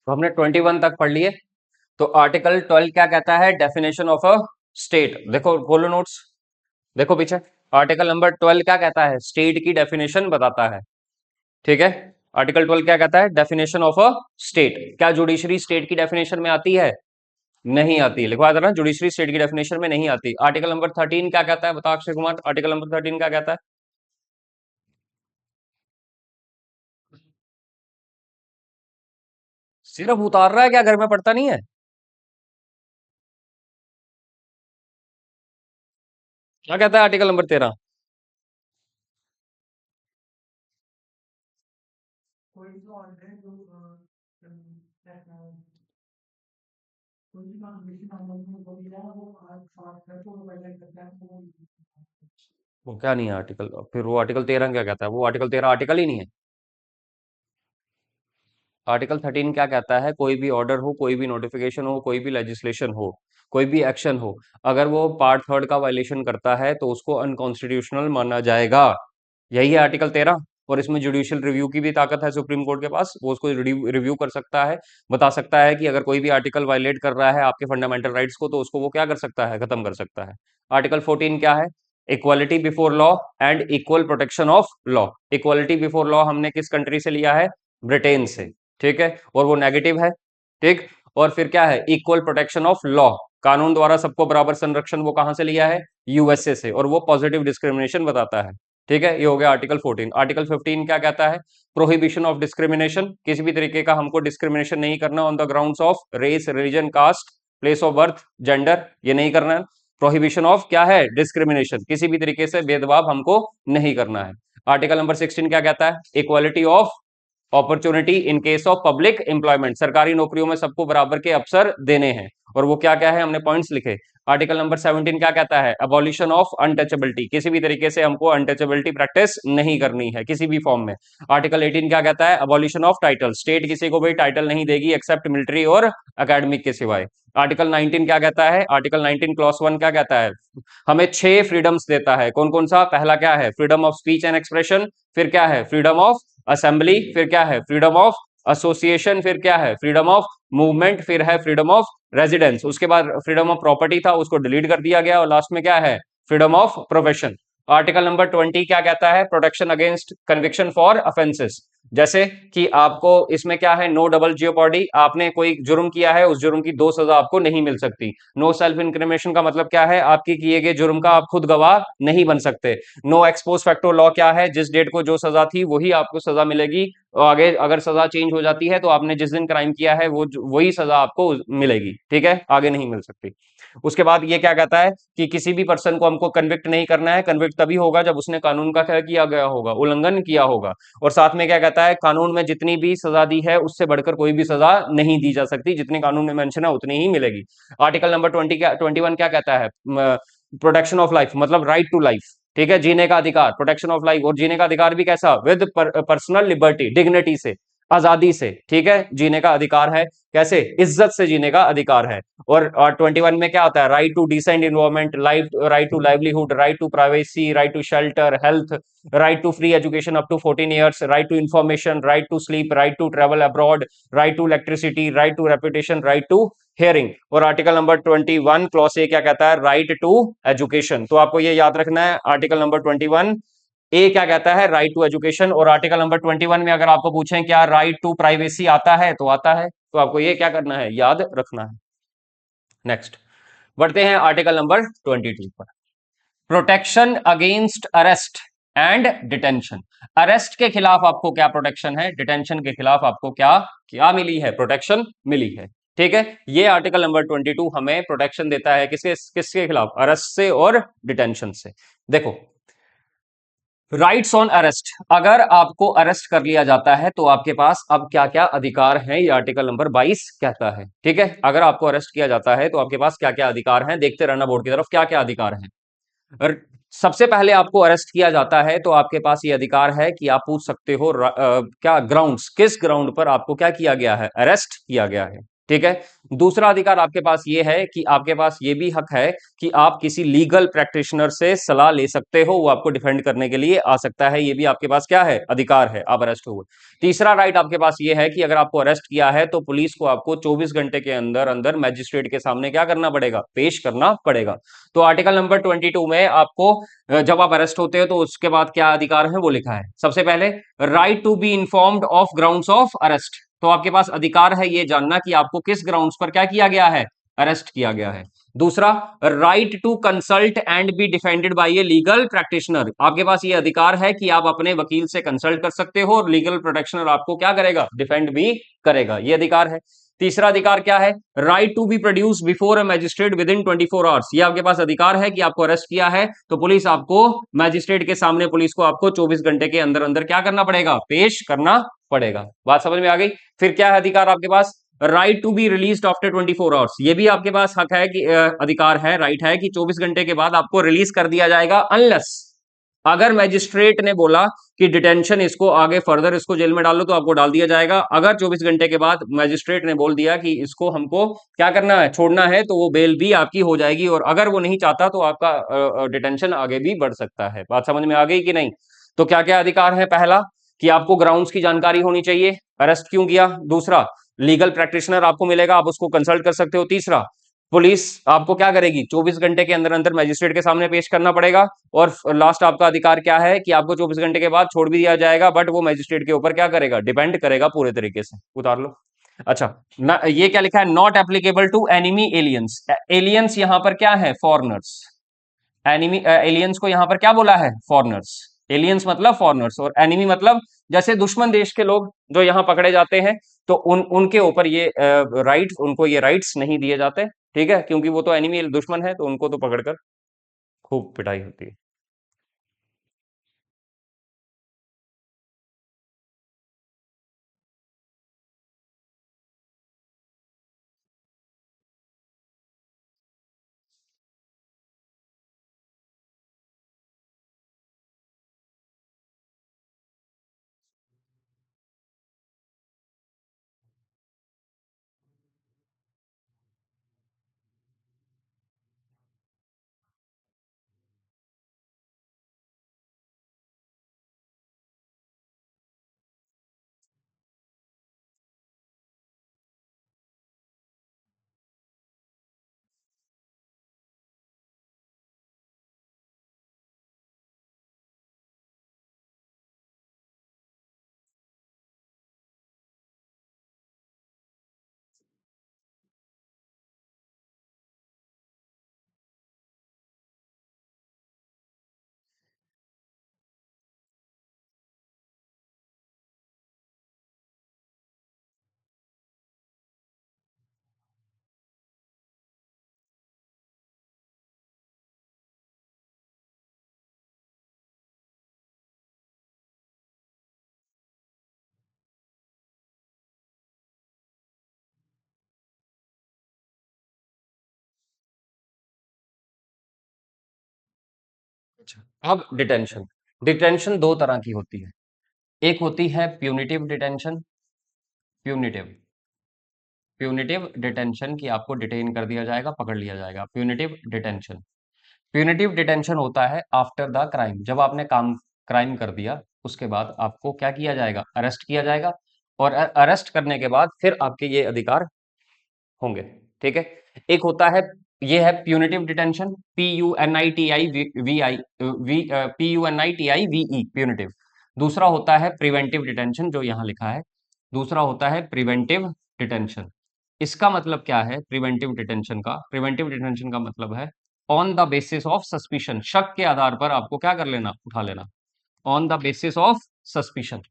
[SPEAKER 1] तो हमने 21 तक पढ़ लिए। तो आर्टिकल 12 क्या कहता है, डेफिनेशन ऑफ अ स्टेट, देखो बोलो नोट्स, देखो पीछे। आर्टिकल नंबर 12 क्या कहता है, स्टेट की डेफिनेशन बताता है। ठीक है, आर्टिकल 12 क्या कहता है, डेफिनेशन ऑफ अ स्टेट। क्या जुडिशरी स्टेट की डेफिनेशन में आती है, नहीं आती, लिखवा देना, जुडिशरी स्टेट की डेफिनेशन में नहीं आती। आर्टिकल नंबर 13 क्या कहता है, बताओ अक्षय कुमार, आर्टिकल नंबर 13 क्या कहता है। सिर्फ उतार रहा है क्या, घर में पढ़ता नहीं है। क्या कहता है आर्टिकल नंबर 13, वो क्या नहीं है आर्टिकल, फिर वो आर्टिकल 13 क्या कहता है, वो आर्टिकल 13 आर्टिकल ही नहीं है। आर्टिकल 13 क्या कहता है, कोई भी ऑर्डर हो, कोई भी नोटिफिकेशन हो, कोई भी लेजिस्लेशन हो, कोई भी एक्शन हो, अगर वो पार्ट थर्ड का वायलेशन करता है तो उसको अनकॉन्स्टिट्यूशनल माना जाएगा। यही है आर्टिकल 13। और इसमें जुडिशियल रिव्यू की भी ताकत है सुप्रीम कोर्ट के पास, वो उसको रिव्यू कर सकता है, बता सकता है कि अगर कोई भी आर्टिकल वायलेट कर रहा है आपके फंडामेंटल राइट्स को तो उसको वो क्या कर सकता है, खत्म कर सकता है। आर्टिकल 14 क्या है, equality before law and equal protection of law. Equality before law हमने किस कंट्री से लिया है? ब्रिटेन से, ठीक है, और वो नेगेटिव है, ठीक। और फिर क्या है? इक्वल प्रोटेक्शन ऑफ लॉ, कानून द्वारा सबको बराबर संरक्षण, वो कहां से लिया है? यूएसए से, और वो पॉजिटिव डिस्क्रिमिनेशन बताता है, ठीक है। ये हो गया आर्टिकल 14। आर्टिकल 15 क्या कहता है? प्रोहिबिशन ऑफ डिस्क्रिमिनेशन, किसी भी तरीके का हमको डिस्क्रिमिनेशन नहीं करना on the grounds of race, religion, caste, place of birth, gender, ये नहीं करना है। प्रोहिबिशन ऑफ क्या है? डिस्क्रिमिनेशन, किसी भी तरीके से भेदभाव हमको नहीं करना है। आर्टिकल नंबर 16 क्या कहता है? Equality of opportunity in case of public employment, सरकारी नौकरियों में सबको बराबर के अवसर देने हैं। और वो क्या क्या है? हमने पॉइंट्स लिखे। आर्टिकल नंबर 17 क्या कहता है? अबॉलिशन ऑफ अनटचेबिलिटी, किसी भी तरीके से हमको अनटचेबिलिटी प्रैक्टिस नहीं करनी है किसी भी फॉर्म में। आर्टिकल 18 क्या कहता है? अबॉलिशन ऑफ टाइटल, स्टेट किसी को भी टाइटल नहीं देगी एक्सेप्ट मिलिट्री और एकेडमिक के सिवाय। आर्टिकल 19 क्या कहता है? आर्टिकल 19 क्लॉज 1 क्या कहता है? हमें 6 फ्रीडम्स देता है। कौन कौन सा? पहला क्या है? Freedom of speech and expression, फिर क्या है? फ्रीडम ऑफ असेंबली, फिर क्या है? फ्रीडम ऑफ एसोसिएशन, फिर क्या है? फ्रीडम ऑफ मूवमेंट, फिर है फ्रीडम ऑफ रेजिडेंस। उसके बाद फ्रीडम ऑफ प्रॉपर्टी था, उसको डिलीट कर दिया गया, और लास्ट में क्या है? Freedom of profession. Article number 20 क्या कहता है? Protection against conviction for offences, जैसे कि आपको इसमें क्या है? नो डबल जियोपॉडी, आपने कोई जुर्म किया है, उस जुर्म की 2 सजा आपको नहीं मिल सकती। नो सेल्फ इंक्रिमिनेशन का मतलब क्या है? आपके किए गए जुर्म का आप खुद गवाह नहीं बन सकते। नो एक्सपोज फैक्टो लॉ क्या है? जिस डेट को जो सजा थी वही आपको सजा मिलेगी, और आगे अगर सजा चेंज हो जाती है तो आपने जिस दिन क्राइम किया है वो वही सजा आपको मिलेगी, ठीक है, आगे नहीं मिल सकती। उसके बाद ये क्या कहता है कि किसी भी पर्सन को हमको कन्विक्ट नहीं करना है। कन्विक्ट तभी होगा जब उसने कानून का क्या किया गया होगा? उल्लंघन किया होगा। और साथ में क्या कहता है? कानून में जितनी भी सजा दी है उससे बढ़कर कोई भी सजा नहीं दी जा सकती, जितनी कानून में मेंशन है उतनी ही मिलेगी। आर्टिकल नंबर 21 क्या कहता है? प्रोटेक्शन ऑफ लाइफ, मतलब राइट टू लाइफ, ठीक है, जीने का अधिकार, प्रोटेक्शन ऑफ लाइफ। और जीने का अधिकार भी कैसा? विद पर्सनल लिबर्टी, डिग्निटी से, आजादी से, ठीक है, जीने का अधिकार है। कैसे? इज्जत से जीने का अधिकार है। और 21 में क्या होता है? Right to decent environment, right to livelihood, right to privacy, right to shelter, health, right to free education up to 14 years, right to information, right to sleep, right to travel abroad, right to electricity, right to reputation, right to hearing. और article number 21 clause A क्या कहता है? Right to education. तो आपको ये याद रखना है, आर्टिकल नंबर 21 ए क्या कहता है? Right to education. और आर्टिकल नंबर 21 में अगर आपको पूछें क्या राइट टू प्राइवेसी आता है, तो आता है। तो आपको ये क्या करना है? याद रखना है। नेक्स्ट बढ़ते हैं आर्टिकल नंबर 22 पर। Protection against arrest and detention. Arrest के खिलाफ आपको क्या प्रोटेक्शन है? डिटेंशन के खिलाफ आपको क्या क्या मिली है? प्रोटेक्शन मिली है, ठीक है। ये आर्टिकल नंबर 22 हमें प्रोटेक्शन देता है किसके किसके खिलाफ? अरेस्ट से और डिटेंशन से। देखो, राइट्स ऑन अरेस्ट, अगर आपको अरेस्ट कर लिया जाता है तो आपके पास अब क्या क्या अधिकार हैं, ये आर्टिकल नंबर 22 कहता है, ठीक है। अगर आपको अरेस्ट किया जाता है तो आपके पास क्या क्या अधिकार हैं, देखते रहना बोर्ड की तरफ, क्या क्या अधिकार हैं। और सबसे पहले आपको अरेस्ट किया जाता है तो आपके पास ये अधिकार है कि आप पूछ सकते हो क्या ग्राउंड्स, किस ग्राउंड पर आपको क्या किया गया है? अरेस्ट किया गया है, ठीक है। दूसरा अधिकार आपके पास ये है कि आपके पास ये भी हक है कि आप किसी लीगल प्रैक्टिशनर से सलाह ले सकते हो, वो आपको डिफेंड करने के लिए आ सकता है। ये भी आपके पास क्या है? अधिकार है, आप अरेस्ट हुए। तीसरा राइट आपके पास ये है कि अगर आपको अरेस्ट किया है तो पुलिस को आपको 24 घंटे के अंदर अंदर मैजिस्ट्रेट के सामने क्या करना पड़ेगा? पेश करना पड़ेगा। तो आर्टिकल नंबर 22 में आपको जब आप अरेस्ट होते हो तो उसके बाद क्या अधिकार है वो लिखा है। सबसे पहले right to be informed of grounds of arrest, तो आपके पास अधिकार है ये जानना कि आपको किस ग्राउंड्स पर क्या किया गया है? अरेस्ट किया गया है। दूसरा, right to consult and be defended by a legal practitioner, आपके पास ये अधिकार है कि आप अपने वकील से कंसल्ट कर सकते हो और लीगल प्रोटेक्शनर आपको क्या करेगा? डिफेंड भी करेगा, ये अधिकार है। तीसरा अधिकार क्या है? Right to be produce before a magistrate within 24 hours, ये आपके पास अधिकार है कि आपको अरेस्ट किया है तो पुलिस आपको मैजिस्ट्रेट के सामने, पुलिस को आपको 24 घंटे के अंदर अंदर क्या करना पड़ेगा? पेश करना पड़ेगा। बात समझ में आ गई? फिर क्या है अधिकार आपके पास? Right to be release after 24 hours, ये भी आपके पास हक है कि अधिकार है, राइट है कि 24 घंटे के बाद आपको रिलीज कर दिया जाएगा, अनलेस अगर मैजिस्ट्रेट ने बोला कि डिटेंशन, इसको आगे फर्दर इसको जेल में डालो, तो आपको डाल दिया जाएगा। अगर 24 घंटे के बाद मैजिस्ट्रेट ने बोल दिया कि इसको हमको क्या करना है? छोड़ना है, तो वो बेल भी आपकी हो जाएगी। और अगर वो नहीं चाहता तो आपका डिटेंशन आगे भी बढ़ सकता है। बात समझ में आ गई कि नहीं? तो क्या क्या अधिकार है? पहला कि आपको ग्राउंड्स की जानकारी होनी चाहिए, अरेस्ट क्यों किया। दूसरा, लीगल प्रैक्टिशनर आपको मिलेगा, आप उसको कंसल्ट कर सकते हो। तीसरा, पुलिस आपको क्या करेगी, 24 घंटे के अंदर अंदर मजिस्ट्रेट के सामने पेश करना पड़ेगा। और लास्ट आपका अधिकार क्या है कि आपको 24 घंटे के बाद छोड़ भी दिया जाएगा, बट वो मजिस्ट्रेट के ऊपर क्या करेगा, डिपेंड करेगा पूरे तरीके से। उतार लो। अच्छा ना, ये क्या लिखा है, not applicable to enemy aliens. Aliens यहां पर क्या है, फॉरनर्स। एनिमी एलियंस को यहां पर क्या बोला है, फॉरनर्स। एलियंस मतलब फॉरनर्स, और एनिमी मतलब जैसे दुश्मन देश के लोग जो यहां पकड़े जाते हैं, तो उनके ऊपर ये राइट्स, उनको ये राइट्स नहीं दिए जाते। ठीक है, क्योंकि वो तो एनिमी दुश्मन है, तो उनको तो पकड़कर खूब पिटाई होती है। अच्छा, अब डिटेंशन। डिटेंशन दो तरह की होती है। एक होती है punitive detention. Punitive punitive detention की आपको डिटेन कर दिया जाएगा, पकड़ लिया जाएगा, प्यूनिटिव डिटेंशन। प्यूनिटिव डिटेंशन होता है आफ्टर द क्राइम, जब आपने क्राइम कर दिया, उसके बाद आपको क्या किया जाएगा, अरेस्ट किया जाएगा। और अरेस्ट करने के बाद फिर आपके ये अधिकार होंगे। ठीक है। एक होता है, ये है प्यूनिटिव डिटेंशन, PUNITIVI प्यूनिटिव। दूसरा होता है प्रिवेंटिव डिटेंशन, जो यहां लिखा है। दूसरा होता है प्रिवेंटिव डिटेंशन। इसका मतलब क्या है, प्रिवेंटिव डिटेंशन का, प्रिवेंटिव डिटेंशन का मतलब है on the basis of suspicion, शक के आधार पर आपको क्या कर लेना, उठा लेना। On the basis of suspicion.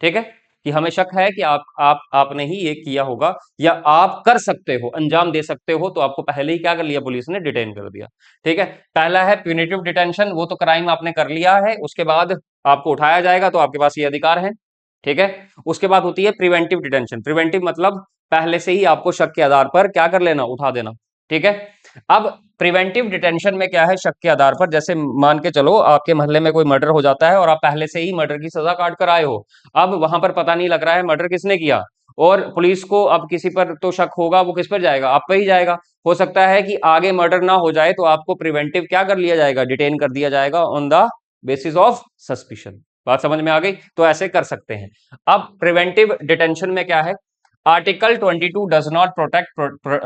[SPEAKER 1] ठीक है, कि हमें शक है कि आपने ही ये किया होगा, या आप कर सकते हो, अंजाम दे सकते हो, तो आपको पहले ही क्या कर लिया, पुलिस ने डिटेन कर दिया। ठीक है। पहला है प्यूनिटिव डिटेंशन, वो तो क्राइम आपने कर लिया है, उसके बाद आपको उठाया जाएगा, तो आपके पास ये अधिकार है। ठीक है। उसके बाद होती है प्रिवेंटिव डिटेंशन। प्रिवेंटिव मतलब पहले से ही आपको शक के आधार पर क्या कर लेना, उठा देना। ठीक है। अब प्रिवेंटिव डिटेंशन में क्या है, शक के आधार पर, जैसे मान के चलो आपके मोहल्ले में कोई मर्डर हो जाता है और आप पहले से ही मर्डर की सजा काट कर आए हो। अब वहां पर पता नहीं लग रहा है मर्डर किसने किया, और पुलिस को अब किसी पर तो शक होगा, वो किस पर जाएगा, आप पर ही जाएगा। हो सकता है कि आगे मर्डर ना हो जाए, तो आपको प्रिवेंटिव क्या कर लिया जाएगा, डिटेन कर दिया जाएगा on the basis of suspicion. बात समझ में आ गई, तो ऐसे कर सकते हैं। अब प्रिवेंटिव डिटेंशन में क्या है, article 22 does not protect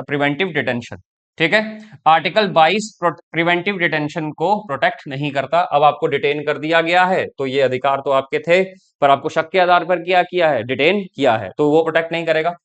[SPEAKER 1] preventive detention. ठीक है। आर्टिकल 22 प्रिवेंटिव डिटेंशन को प्रोटेक्ट नहीं करता। अब आपको डिटेन कर दिया गया है, तो ये अधिकार तो आपके थे, पर आपको शक के आधार पर क्या किया है, डिटेन किया है, तो वो प्रोटेक्ट नहीं करेगा।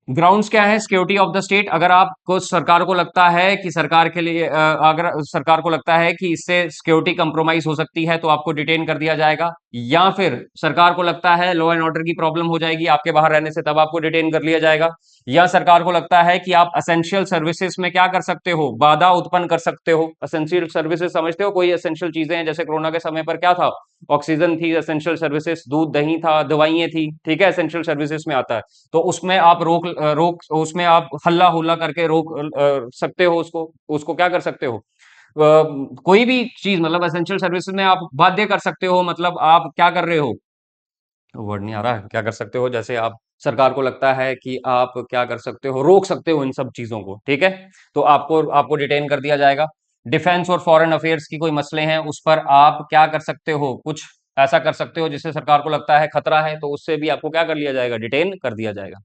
[SPEAKER 1] ग्राउंड्स क्या है, सिक्योरिटी ऑफ द स्टेट। अगर आपको, सरकार को लगता है कि सरकार के लिए अगर सरकार को लगता है कि इससे सिक्योरिटी कंप्रोमाइज हो सकती है, तो आपको डिटेन कर दिया जाएगा। या फिर सरकार को लगता है लॉ एंड ऑर्डर की प्रॉब्लम हो जाएगी आपके बाहर रहने से, तब आपको डिटेन कर लिया जाएगा। या सरकार को लगता है कि आप असेंशियल सर्विसेज में क्या कर सकते हो, बाधा उत्पन्न कर सकते हो। असेंशियल सर्विसेज समझते हो, कोई असेंशियल चीजें हैं, जैसे कोरोना के समय पर क्या था, ऑक्सीजन थी, एसेंशियल सर्विसेज, दूध दही था, दवाइयां थी। ठीक है, एसेंशियल सर्विसेज में आता है। तो उसमें आप रोक उसमें आप हल्ला हुल्ला करके रोक सकते हो, उसको उसको क्या कर सकते हो, कोई भी चीज, मतलब एसेंशियल सर्विसेज में आप बाध्य कर सकते हो, मतलब आप क्या कर रहे हो, वर्ड नहीं आ रहा है, क्या कर सकते हो, जैसे आप, सरकार को लगता है कि आप क्या कर सकते हो, रोक सकते हो इन सब चीजों को। ठीक है, तो आपको आपको डिटेन कर दिया जाएगा। डिफेंस और फॉरेन अफेयर्स की कोई मसले हैं, उस पर आप क्या कर सकते हो, कुछ ऐसा कर सकते हो जिससे सरकार को लगता है खतरा है, तो उससे भी आपको क्या कर लिया जाएगा, डिटेन कर दिया जाएगा।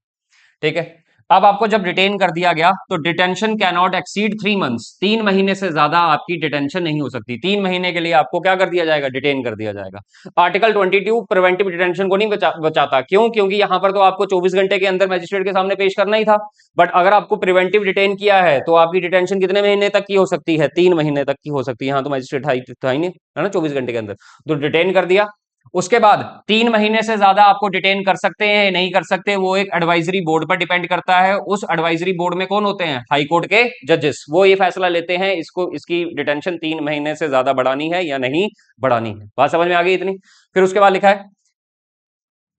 [SPEAKER 1] ठीक है। अब आपको जब डिटेन कर दिया गया तो detention can not exceed 3 months, 3 महीने से ज्यादा आपकी डिटेंशन नहीं हो सकती। 3 महीने के लिए आपको क्या कर दिया जाएगा, डिटेन कर दिया जाएगा। आर्टिकल 22 प्रिवेंटिव डिटेंशन को नहीं बचाता। क्यों? क्योंकि यहां पर तो आपको 24 घंटे के अंदर मैजिस्ट्रेट के सामने पेश करना ही था। बट अगर आपको प्रिवेंटिव डिटेन किया है तो आपकी डिटेंशन कितने महीने तक की हो सकती है, 3 महीने तक की हो सकती है। यहाँ तो मैजिस्ट्रेट था ही नहीं, है ना, 24 घंटे के अंदर तो डिटेन कर दिया। उसके बाद 3 महीने से ज्यादा आपको डिटेन कर सकते हैं नहीं कर सकते, वो एक एडवाइजरी बोर्ड पर डिपेंड करता है। उस एडवाइजरी बोर्ड में कौन होते हैं, हाई कोर्ट के जजेस, वो ये फैसला लेते हैं इसको, इसकी डिटेंशन 3 महीने से ज्यादा बढ़ानी है या नहीं बढ़ानी है। बात समझ में आ गई इतनी? फिर उसके बाद लिखा है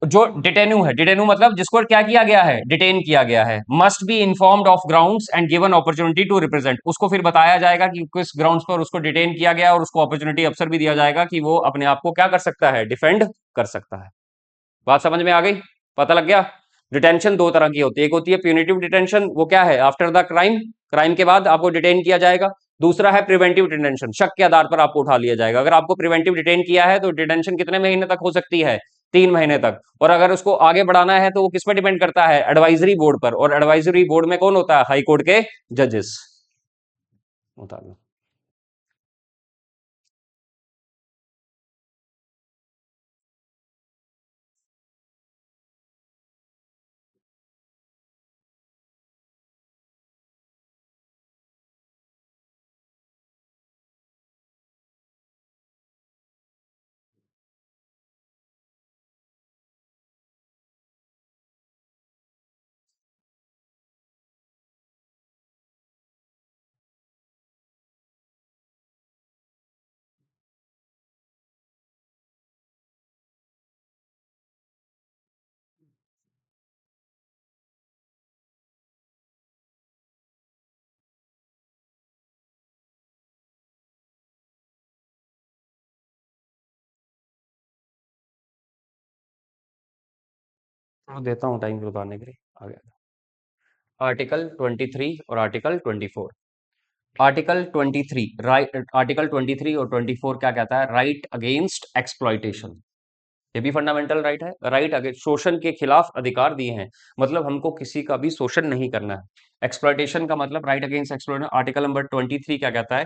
[SPEAKER 1] जो डिटेन्यू है, डिटेन्यू मतलब जिसको क्या किया गया है, डिटेन किया गया है, must be informed of grounds and given opportunity to represent. उसको फिर बताया जाएगा कि किस ग्राउंड्स पर उसको डिटेन किया गया, और उसको अपॉर्चुनिटी अवसर भी दिया जाएगा कि वो अपने आप को क्या कर सकता है, डिफेंड कर सकता है। बात समझ में आ गई? पता लग गया? डिटेंशन दो तरह की होती है, एक होती है प्यूनिटिव डिटेंशन, वो क्या है, आफ्टर द क्राइम, क्राइम के बाद आपको डिटेन किया जाएगा। दूसरा है प्रिवेंटिव डिटेंशन, शक के आधार पर आपको उठा लिया जाएगा। अगर आपको प्रिवेंटिव डिटेन किया है तो डिटेंशन कितने महीने तक हो सकती है, 3 महीने तक। और अगर उसको आगे बढ़ाना है तो वो किस पर डिपेंड करता है, एडवाइजरी बोर्ड पर। और एडवाइजरी बोर्ड में कौन होता है, हाई कोर्ट के जजेस होता है। तो देता हूं टाइम बताने के लिए। आ गया आर्टिकल 23 और आर्टिकल 24। आर्टिकल 23 राइट, आर्टिकल 23 और 24 क्या कहता है, राइट अगेंस्ट एक्सप्लॉइटेशन। ये भी फंडामेंटल राइट है, राइट अगेंस्ट, शोषण के खिलाफ अधिकार दिए हैं, मतलब हमको किसी का भी शोषण नहीं करना है। एक्सप्लॉइटेशन का मतलब right against exploitation. Article number 23 क्या कहता है,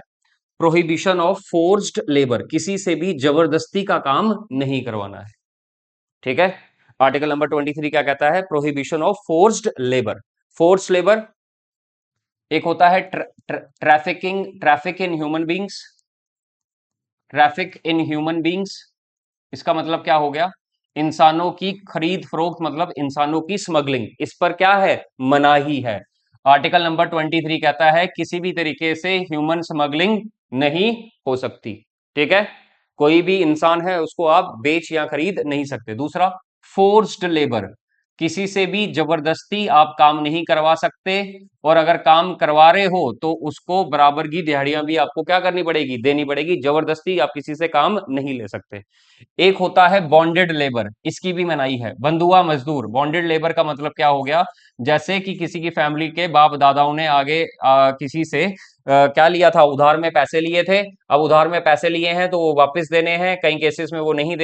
[SPEAKER 1] प्रोहिबिशन ऑफ फोर्स्ड लेबर, किसी से भी जबरदस्ती का काम नहीं करवाना है। ठीक है, आर्टिकल नंबर 23 क्या कहता है, prohibition of forced labour. Forced labour एक होता है traffic in human beings, traffic in human beings, इसका मतलब क्या हो गया, इंसानों की खरीद फरोख्त, मतलब इंसानों की स्मगलिंग, इस पर क्या है, मनाही है। आर्टिकल नंबर 23 कहता है किसी भी तरीके से ह्यूमन स्मगलिंग नहीं हो सकती। ठीक है, कोई भी इंसान है उसको आप बेच या खरीद नहीं सकते। दूसरा, फोर्स्ड लेबर, किसी से भी जबरदस्ती आप काम नहीं करवा सकते, और अगर काम करवा रहे हो तो उसको बराबर की दिहाड़ियां भी आपको क्या करनी पड़ेगी, देनी पड़ेगी। जबरदस्ती आप किसी से काम नहीं ले सकते। एक होता है बॉन्डेड लेबर, इसकी भी मनाही है, बंधुआ मजदूर। बॉन्डेड लेबर का मतलब क्या हो गया, जैसे कि किसी की फैमिली के बाप दादाओं ने आगे किसी से क्या लिया था, उधार में पैसे लिए थे। अब उधार में पैसे लिए हैं तो वो वापस देने हैं, कई केसेस में वो नहीं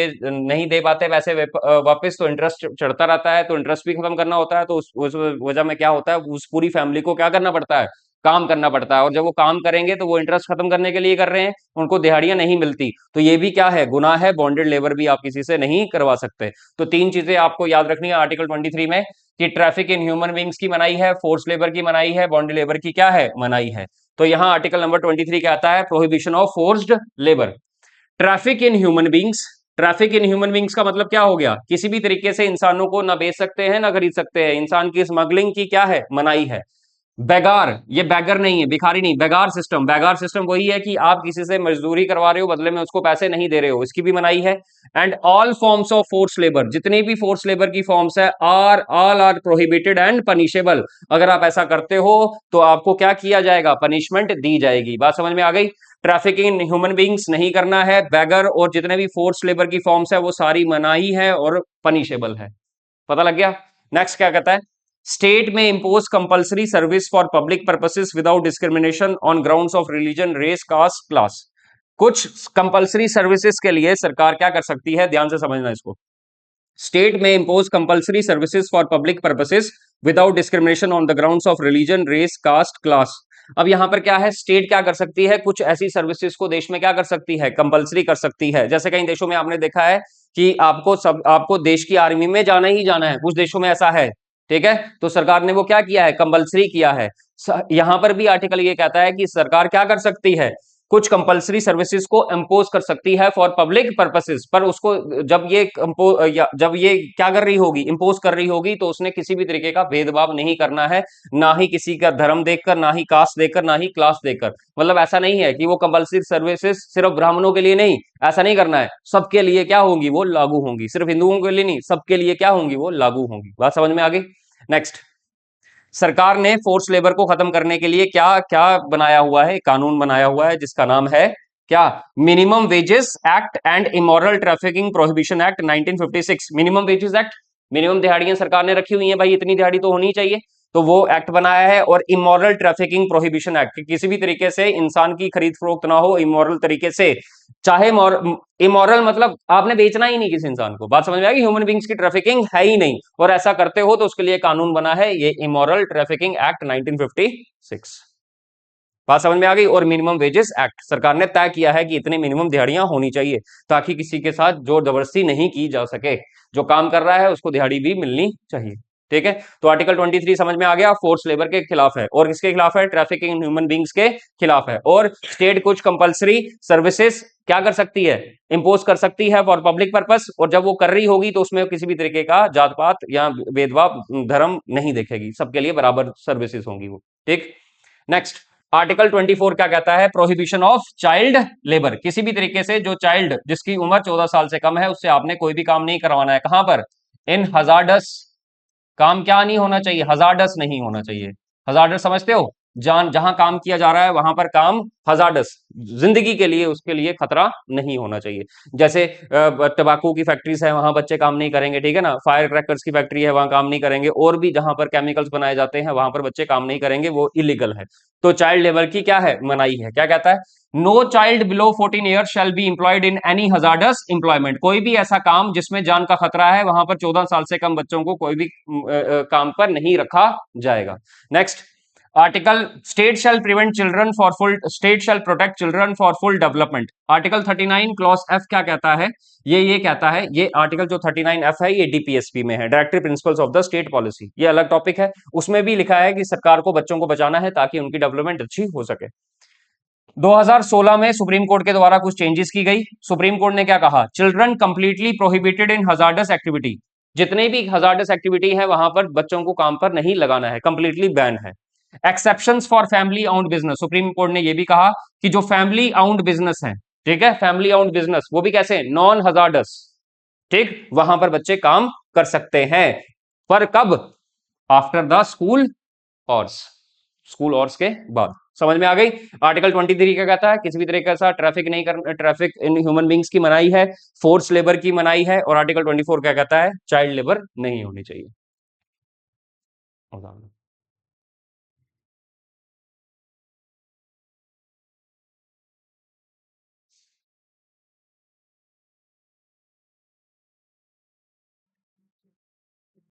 [SPEAKER 1] दे पाते पैसे वापस, तो इंटरेस्ट चढ़ता रहता है, तो इंटरेस्ट भी खत्म करना होता है। तो उस वजह में क्या होता है, उस पूरी फैमिली को क्या करना पड़ता है, काम करना पड़ता है। और जब वो काम करेंगे तो वो इंटरेस्ट खत्म करने के लिए कर रहे हैं, उनको दिहाड़ियां नहीं मिलती, तो ये भी क्या है, गुनाह है। बॉन्डेड लेबर भी आप किसी से नहीं करवा सकते। तो तीन चीजें आपको याद रखनी है आर्टिकल 23 में, कि ट्रैफिक इन ह्यूमन बींग्स की मनाही है, फोर्स लेबर की मनाही है, बॉन्डेड लेबर की क्या है, मनाही है। तो यहां आर्टिकल नंबर 23 क्या आता है, prohibition of forced labour. Traffic in human beings, traffic in human beings का मतलब क्या हो गया, किसी भी तरीके से इंसानों को ना बेच सकते हैं ना खरीद सकते हैं, इंसान की स्मगलिंग की क्या है, मनाही है। बेगार, ये बैगर नहीं है, भिखारी नहीं, बेगार सिस्टम। बेगार सिस्टम वही है कि आप किसी से मजदूरी करवा रहे हो, बदले में उसको पैसे नहीं दे रहे हो, इसकी भी मनाही है। And all forms of force labour, जितनी भी फोर्स लेबर की फॉर्म्स है, are all are prohibited and punishable. अगर आप ऐसा करते हो तो आपको क्या किया जाएगा, पनिशमेंट दी जाएगी। बात समझ में आ गई? ट्रैफिकिंग इन ह्यूमन बींग्स नहीं करना है, बैगर और जितने भी फोर्स लेबर की फॉर्म्स है वो सारी मनाही है और पनिशेबल है। पता लग गया? नेक्स्ट क्या कहता है, state may impose compulsory service for public purposes without discrimination on grounds of religion, race, caste, class. कुछ कंपल्सरी सर्विसेज के लिए सरकार क्या कर सकती है, ध्यान से समझना इसको। State may impose compulsory services for public purposes without discrimination on the grounds of religion, race, caste, class. अब यहां पर क्या है, स्टेट क्या कर सकती है, कुछ ऐसी सर्विसेज को देश में क्या कर सकती है, कंपल्सरी कर सकती है। जैसे कई देशों में आपने देखा है कि आपको देश की आर्मी में जाना ही जाना है, कुछ देशों में ऐसा है, ठीक है। तो सरकार ने वो क्या किया है, कंपल्सरी किया है। यहां पर भी आर्टिकल ये कहता है कि सरकार क्या कर सकती है, कुछ कंपलसरी सर्विसेज को इंपोज कर सकती है फॉर पब्लिक पर्पसेस, पर उसको जब ये क्या कर रही होगी, इंपोज कर रही होगी, तो उसने किसी भी तरीके का भेदभाव नहीं करना है, ना ही किसी का धर्म देखकर, ना ही कास्ट देखकर, ना ही क्लास देखकर। मतलब ऐसा नहीं है कि वो कंपलसरी सर्विसेज सिर्फ ब्राह्मणों के लिए नहीं, ऐसा नहीं करना है, सबके लिए क्या होंगी, वो लागू होंगी, सिर्फ हिंदुओं के लिए नहीं, सबके लिए क्या होंगी, वो लागू होंगी। बात समझ में आ गई। नेक्स्ट, सरकार ने फोर्स लेबर को खत्म करने के लिए क्या क्या बनाया हुआ है, कानून बनाया हुआ है जिसका नाम है क्या, minimum wages act and immoral trafficking prohibition act 1956। Minimum wages act, minimum दिहाड़ियां सरकार ने रखी हुई है भाई, इतनी दिहाड़ी तो होनी चाहिए, तो वो एक्ट बनाया है। और इमोरल ट्रैफिकिंग प्रोहिबिशन एक्ट, किसी भी तरीके से इंसान की खरीद फरोख्त ना हो इमोरल तरीके से, चाहे इमोरल मतलब आपने बेचना ही नहीं किसी इंसान को। बात समझ में आएगी, ह्यूमन बींग्स की ट्रैफिकिंग है ही नहीं, और ऐसा करते हो तो उसके लिए कानून बना है ये इमोरल ट्रैफिकिंग एक्ट 1956। बात समझ में आ गई। और मिनिमम वेजेस एक्ट, सरकार ने तय किया है कि इतने मिनिमम दिहाड़ियां होनी चाहिए, ताकि किसी के साथ जोर जबरदस्ती नहीं की जा सके, जो काम कर रहा है उसको दिहाड़ी भी मिलनी चाहिए, ठीक है। तो आर्टिकल 23 समझ में आ गया, फोर्स लेबर के खिलाफ है, और किसके खिलाफ है, ट्रैफिकिंग इन ह्यूमन बींग्स के खिलाफ है। और स्टेट कुछ कंपलसरी सर्विसेज क्या कर सकती है, इंपोज कर सकती है फॉर पब्लिक पर्पस, और जब वो कर रही होगी तो उसमें किसी भी तरीके का जात पात या भेदभाव, धर्म नहीं देखेगी, सबके लिए बराबर सर्विसेज होंगी वो, ठीक। नेक्स्ट, आर्टिकल 24 क्या कहता है, प्रोहिबिशन ऑफ चाइल्ड लेबर, किसी भी तरीके से जो चाइल्ड जिसकी उम्र 14 साल से कम है उससे आपने कोई भी काम नहीं करवाना है। कहां पर, इन हजार्डस, काम क्या नहीं होना चाहिए, हजार्डस नहीं होना चाहिए। हजार्डस समझते हो, जान जहां काम किया जा रहा है वहां पर काम हजार्डस, जिंदगी के लिए, उसके लिए खतरा नहीं होना चाहिए। जैसे तंबाकू की फैक्ट्रीज है वहां बच्चे काम नहीं करेंगे, ठीक है ना, फायर क्रैकर्स की फैक्ट्री है वहां काम नहीं करेंगे, और भी जहां पर केमिकल्स बनाए जाते हैं वहां पर बच्चे काम नहीं करेंगे, वो इलीगल है। तो चाइल्ड लेबर की क्या है, मनाही है। क्या कहता है, no child below 14 year shall be employed in any hazardous employment, कोई भी ऐसा काम जिसमें जान का खतरा है वहां पर 14 साल से कम बच्चों को कोई भी काम पर नहीं रखा जाएगा। Next article, state shall prevent children for full, state shall protect children for full development. Article 39 clause F क्या कहता है, ये कहता है, ये आर्टिकल जो 39 एफ है ये डीपीएसपी में है, directory principles of the state policy, ये अलग टॉपिक है। उसमें भी लिखा है कि सरकार को बच्चों को बचाना है ताकि उनकी डेवलपमेंट अच्छी हो सके। 2016 में सुप्रीम कोर्ट के द्वारा कुछ चेंजेस की गई। सुप्रीम कोर्ट ने क्या कहा, चिल्ड्रन कंप्लीटली प्रोहिबिटेड इन हजार्डस एक्टिविटी, जितने भी हजार्डस एक्टिविटी है वहां पर बच्चों को काम पर नहीं लगाना है, कंप्लीटली बैन है। Exceptions for family owned business, supreme Court ने यह भी कहा कि जो फैमिली ओन्ड बिजनेस है, ठीक है, फैमिली ओन्ड बिजनेस, वो भी कैसे, नॉन हजार्डस, ठीक, वहां पर बच्चे काम कर सकते हैं, पर कब, आफ्टर द स्कूल ऑर्स, स्कूल ऑर्स के बाद। समझ में आ गई। आर्टिकल 23 क्या कहता है, किसी भी तरीके का ट्रैफिक नहीं कर, ट्रैफिक इन ह्यूमन बींग्स की मनाही है, फोर्स लेबर की मनाही है, और आर्टिकल 24 क्या कहता है, चाइल्ड लेबर नहीं होनी चाहिए।